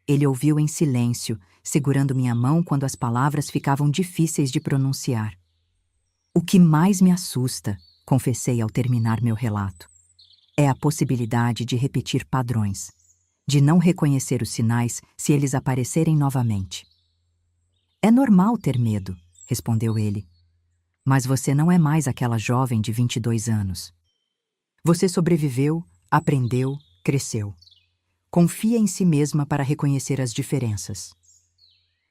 Ele ouviu em silêncio, segurando minha mão quando as palavras ficavam difíceis de pronunciar. O que mais me assusta, confessei ao terminar meu relato, é a possibilidade de repetir padrões, de não reconhecer os sinais se eles aparecerem novamente. É normal ter medo, respondeu ele. Mas você não é mais aquela jovem de 22 anos. Você sobreviveu, aprendeu, cresceu. Confia em si mesma para reconhecer as diferenças.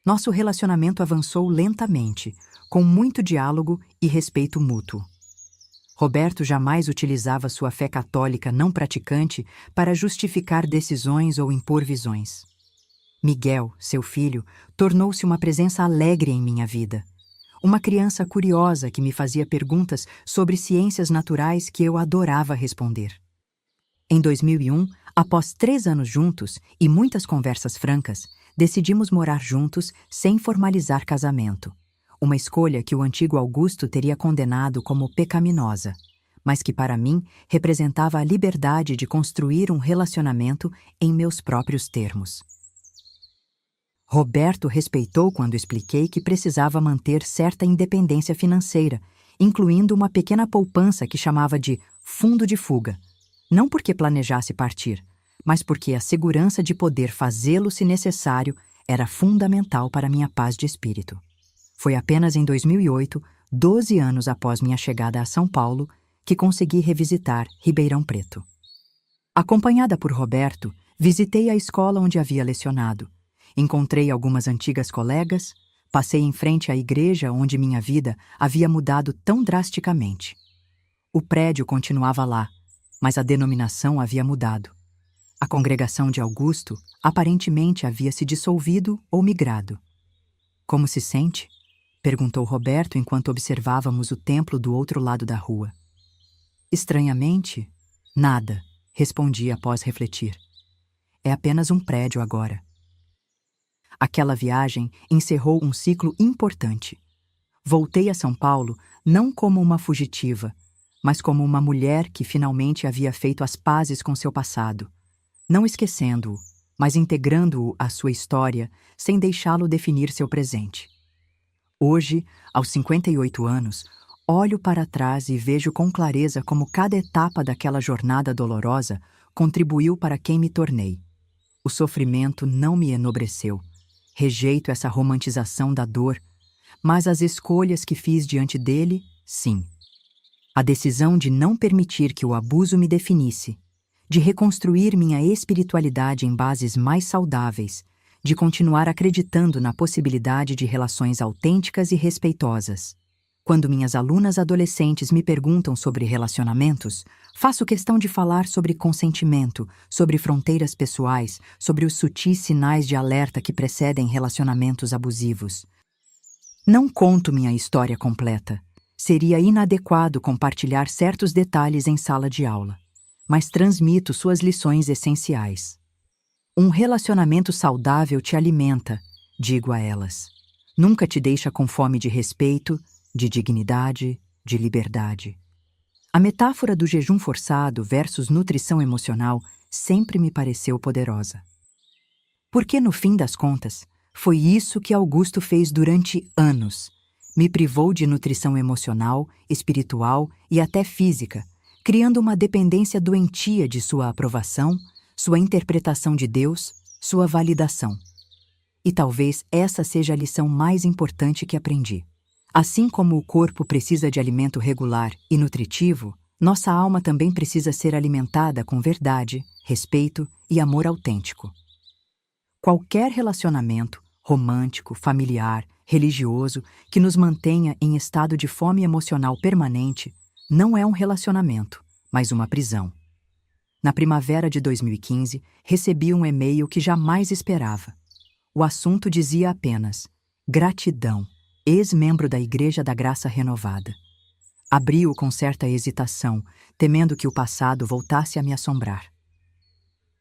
Nosso relacionamento avançou lentamente, com muito diálogo e respeito mútuo. Roberto jamais utilizava sua fé católica não praticante para justificar decisões ou impor visões. Miguel, seu filho, tornou-se uma presença alegre em minha vida. Uma criança curiosa que me fazia perguntas sobre ciências naturais que eu adorava responder. Em 2001, após 3 anos juntos e muitas conversas francas, decidimos morar juntos sem formalizar casamento. Uma escolha que o antigo Augusto teria condenado como pecaminosa, mas que para mim representava a liberdade de construir um relacionamento em meus próprios termos. Roberto respeitou quando expliquei que precisava manter certa independência financeira, incluindo uma pequena poupança que chamava de fundo de fuga. Não porque planejasse partir, mas porque a segurança de poder fazê-lo se necessário era fundamental para minha paz de espírito. Foi apenas em 2008, 12 anos após minha chegada a São Paulo, que consegui revisitar Ribeirão Preto. Acompanhada por Roberto, visitei a escola onde havia lecionado. Encontrei algumas antigas colegas, passei em frente à igreja onde minha vida havia mudado tão drasticamente. O prédio continuava lá, mas a denominação havia mudado. A congregação de Augusto aparentemente havia se dissolvido ou migrado. Como se sente? Perguntou Roberto enquanto observávamos o templo do outro lado da rua. Estranhamente, nada, respondi após refletir. É apenas um prédio agora. Aquela viagem encerrou um ciclo importante. Voltei a São Paulo não como uma fugitiva, mas como uma mulher que finalmente havia feito as pazes com seu passado, não esquecendo-o, mas integrando-o à sua história sem deixá-lo definir seu presente. Hoje, aos 58 anos, olho para trás e vejo com clareza como cada etapa daquela jornada dolorosa contribuiu para quem me tornei. O sofrimento não me enobreceu. Rejeito essa romantização da dor, mas as escolhas que fiz diante dele, sim. A decisão de não permitir que o abuso me definisse, de reconstruir minha espiritualidade em bases mais saudáveis, de continuar acreditando na possibilidade de relações autênticas e respeitosas. Quando minhas alunas adolescentes me perguntam sobre relacionamentos, faço questão de falar sobre consentimento, sobre fronteiras pessoais, sobre os sutis sinais de alerta que precedem relacionamentos abusivos. Não conto minha história completa. Seria inadequado compartilhar certos detalhes em sala de aula, mas transmito suas lições essenciais. Um relacionamento saudável te alimenta, digo a elas. Nunca te deixa com fome de respeito, de dignidade, de liberdade. A metáfora do jejum forçado versus nutrição emocional sempre me pareceu poderosa. Porque, no fim das contas, foi isso que Augusto fez durante anos. Me privou de nutrição emocional, espiritual e até física, criando uma dependência doentia de sua aprovação, sua interpretação de Deus, sua validação. E talvez essa seja a lição mais importante que aprendi. Assim como o corpo precisa de alimento regular e nutritivo, nossa alma também precisa ser alimentada com verdade, respeito e amor autêntico. Qualquer relacionamento, romântico, familiar, religioso, que nos mantenha em estado de fome emocional permanente, Não é um relacionamento, mas uma prisão. Na primavera de 2015, recebi um e-mail que jamais esperava. O assunto dizia apenas: gratidão, ex-membro da Igreja da Graça Renovada. Abri-o com certa hesitação, temendo que o passado voltasse a me assombrar.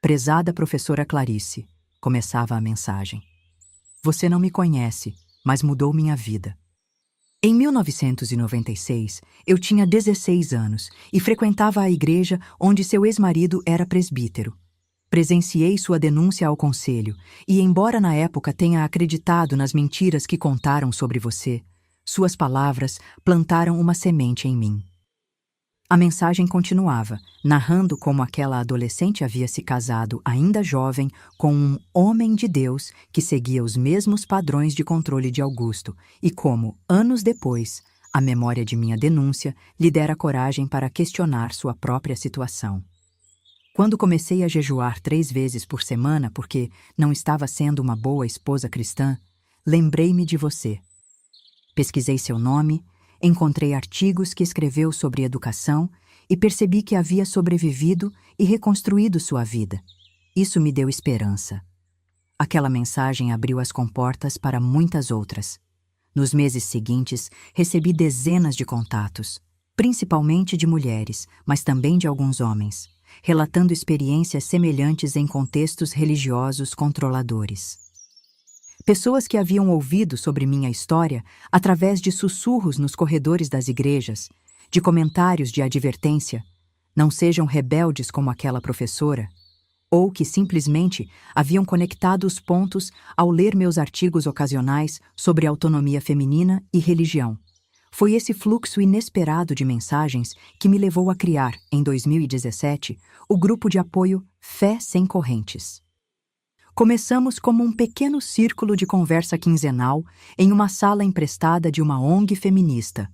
Prezada professora Clarice, começava a mensagem. Você não me conhece, mas mudou minha vida. Em 1996, eu tinha 16 anos e frequentava a igreja onde seu ex-marido era presbítero. Presenciei sua denúncia ao conselho e, embora na época tenha acreditado nas mentiras que contaram sobre você, suas palavras plantaram uma semente em mim. A mensagem continuava, narrando como aquela adolescente havia se casado ainda jovem com um homem de Deus que seguia os mesmos padrões de controle de Augusto e como, anos depois, a memória de minha denúncia lhe dera coragem para questionar sua própria situação. Quando comecei a jejuar 3 vezes por semana porque não estava sendo uma boa esposa cristã, lembrei-me de você. Pesquisei seu nome, encontrei artigos que escreveu sobre educação e percebi que havia sobrevivido e reconstruído sua vida. Isso me deu esperança. Aquela mensagem abriu as comportas para muitas outras. Nos meses seguintes, recebi dezenas de contatos, principalmente de mulheres, mas também de alguns homens, relatando experiências semelhantes em contextos religiosos controladores. Pessoas que haviam ouvido sobre minha história através de sussurros nos corredores das igrejas, de comentários de advertência, não sejam rebeldes como aquela professora, ou que simplesmente haviam conectado os pontos ao ler meus artigos ocasionais sobre autonomia feminina e religião. Foi esse fluxo inesperado de mensagens que me levou a criar, em 2017, o grupo de apoio Fé Sem Correntes. Começamos como um pequeno círculo de conversa quinzenal em uma sala emprestada de uma ONG feminista.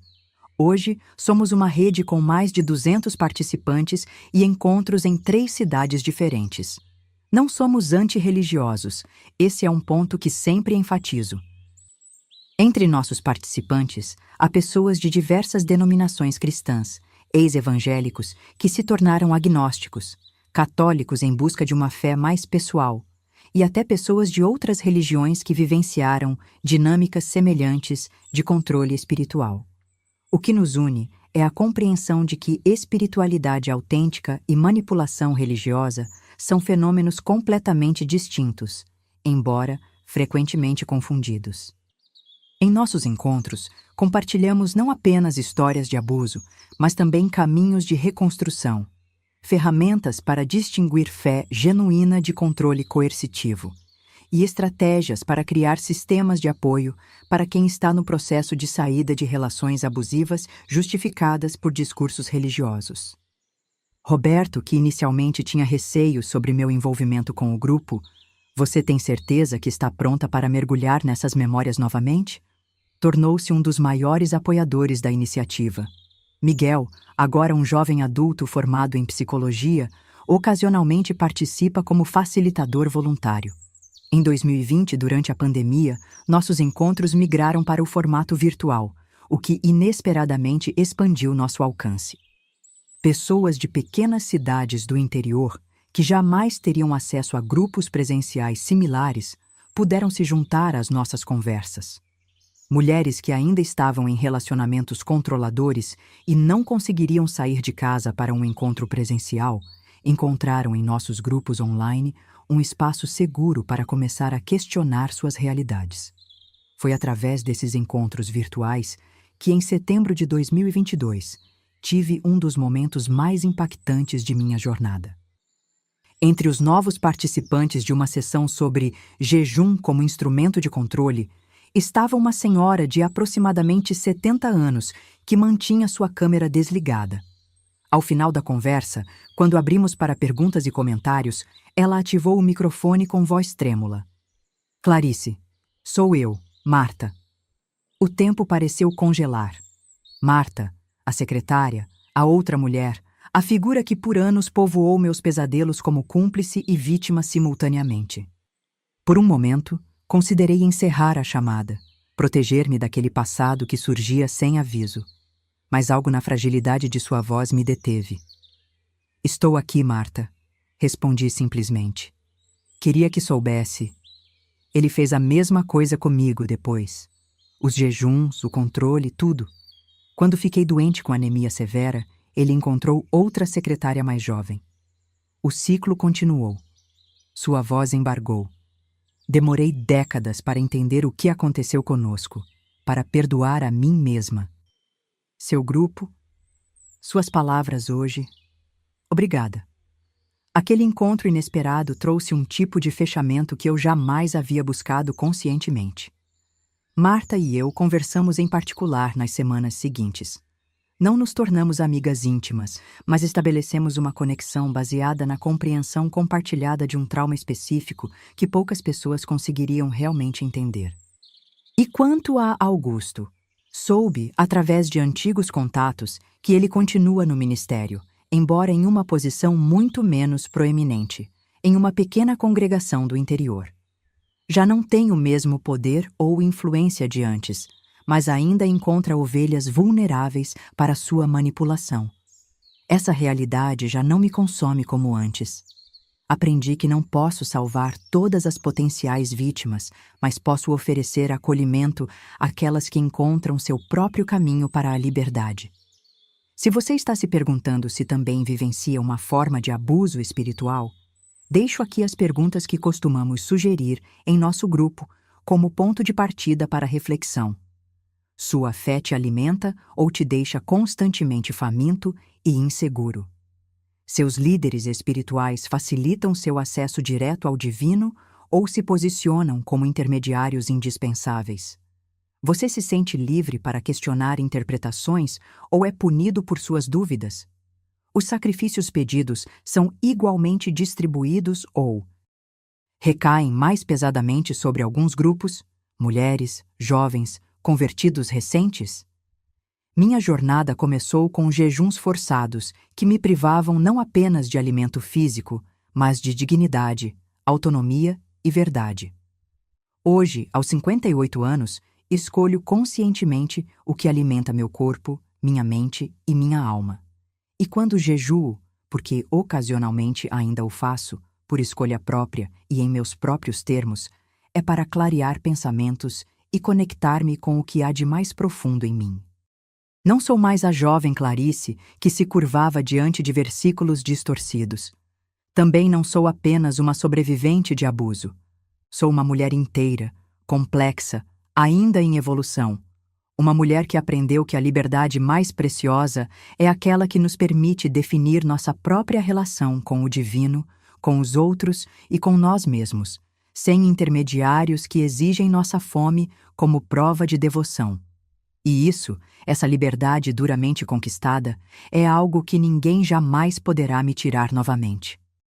Hoje, somos uma rede com mais de 200 participantes e encontros em 3 cidades diferentes. Não somos antirreligiosos, esse é um ponto que sempre enfatizo. Entre nossos participantes, há pessoas de diversas denominações cristãs, ex-evangélicos que se tornaram agnósticos, católicos em busca de uma fé mais pessoal, e até pessoas de outras religiões que vivenciaram dinâmicas semelhantes de controle espiritual. O que nos une é a compreensão de que espiritualidade autêntica e manipulação religiosa são fenômenos completamente distintos, embora frequentemente confundidos. Em nossos encontros, compartilhamos não apenas histórias de abuso, mas também caminhos de reconstrução, ferramentas para distinguir fé genuína de controle coercitivo e estratégias para criar sistemas de apoio para quem está no processo de saída de relações abusivas justificadas por discursos religiosos. Roberto, que inicialmente tinha receio sobre meu envolvimento com o grupo, você tem certeza que está pronta para mergulhar nessas memórias novamente? Tornou-se um dos maiores apoiadores da iniciativa. Miguel, agora um jovem adulto formado em psicologia, ocasionalmente participa como facilitador voluntário. Em 2020, durante a pandemia, nossos encontros migraram para o formato virtual, o que inesperadamente expandiu nosso alcance. Pessoas de pequenas cidades do interior, que jamais teriam acesso a grupos presenciais similares, puderam se juntar às nossas conversas. Mulheres que ainda estavam em relacionamentos controladores e não conseguiriam sair de casa para um encontro presencial, encontraram em nossos grupos online um espaço seguro para começar a questionar suas realidades. Foi através desses encontros virtuais que, em setembro de 2022, tive um dos momentos mais impactantes de minha jornada. Entre os novos participantes de uma sessão sobre jejum como instrumento de controle, estava uma senhora de aproximadamente 70 anos que mantinha sua câmera desligada. Ao final da conversa, quando abrimos para perguntas e comentários, ela ativou o microfone com voz trêmula. Clarice, sou eu, Marta. O tempo pareceu congelar. Marta, a secretária, a outra mulher, a figura que por anos povoou meus pesadelos como cúmplice e vítima simultaneamente. Por um momento, considerei encerrar a chamada, proteger-me daquele passado que surgia sem aviso. mas algo na fragilidade de sua voz me deteve. Estou aqui, Marta, respondi simplesmente. Queria que soubesse. Ele fez a mesma coisa comigo depois. Os jejuns, o controle, tudo. Quando fiquei doente com anemia severa, ele encontrou outra secretária mais jovem. O ciclo continuou. Sua voz embargou. Demorei décadas para entender o que aconteceu conosco, para perdoar a mim mesma. Seu grupo, suas palavras hoje. Obrigada. Aquele encontro inesperado trouxe um tipo de fechamento que eu jamais havia buscado conscientemente. Marta e eu conversamos em particular nas semanas seguintes. Não nos tornamos amigas íntimas, mas estabelecemos uma conexão baseada na compreensão compartilhada de um trauma específico que poucas pessoas conseguiriam realmente entender. E quanto a Augusto? Soube, através de antigos contatos, que ele continua no ministério, embora em uma posição muito menos proeminente, em uma pequena congregação do interior. Já não tem o mesmo poder ou influência de antes, mas ainda encontra ovelhas vulneráveis para sua manipulação. Essa realidade já não me consome como antes. Aprendi que não posso salvar todas as potenciais vítimas, mas posso oferecer acolhimento àquelas que encontram seu próprio caminho para a liberdade. Se você está se perguntando se também vivencia uma forma de abuso espiritual, deixo aqui as perguntas que costumamos sugerir em nosso grupo como ponto de partida para reflexão. Sua fé te alimenta ou te deixa constantemente faminto e inseguro? Seus líderes espirituais facilitam seu acesso direto ao divino ou se posicionam como intermediários indispensáveis? Você se sente livre para questionar interpretações ou é punido por suas dúvidas? Os sacrifícios pedidos são igualmente distribuídos ou recaem mais pesadamente sobre alguns grupos, mulheres, jovens, convertidos recentes? Minha jornada começou com jejuns forçados que me privavam não apenas de alimento físico, mas de dignidade, autonomia e verdade. Hoje, aos 58 anos, escolho conscientemente o que alimenta meu corpo, minha mente e minha alma. E quando jejuo, porque ocasionalmente ainda o faço, por escolha própria e em meus próprios termos, é para clarear pensamentos e conectar-me com o que há de mais profundo em mim. Não sou mais a jovem Clarice que se curvava diante de versículos distorcidos. Também não sou apenas uma sobrevivente de abuso. Sou uma mulher inteira, complexa, ainda em evolução. Uma mulher que aprendeu que a liberdade mais preciosa é aquela que nos permite definir nossa própria relação com o divino, com os outros e com nós mesmos, sem intermediários que exigem nossa fome como prova de devoção. E isso, essa liberdade duramente conquistada, é algo que ninguém jamais poderá me tirar novamente.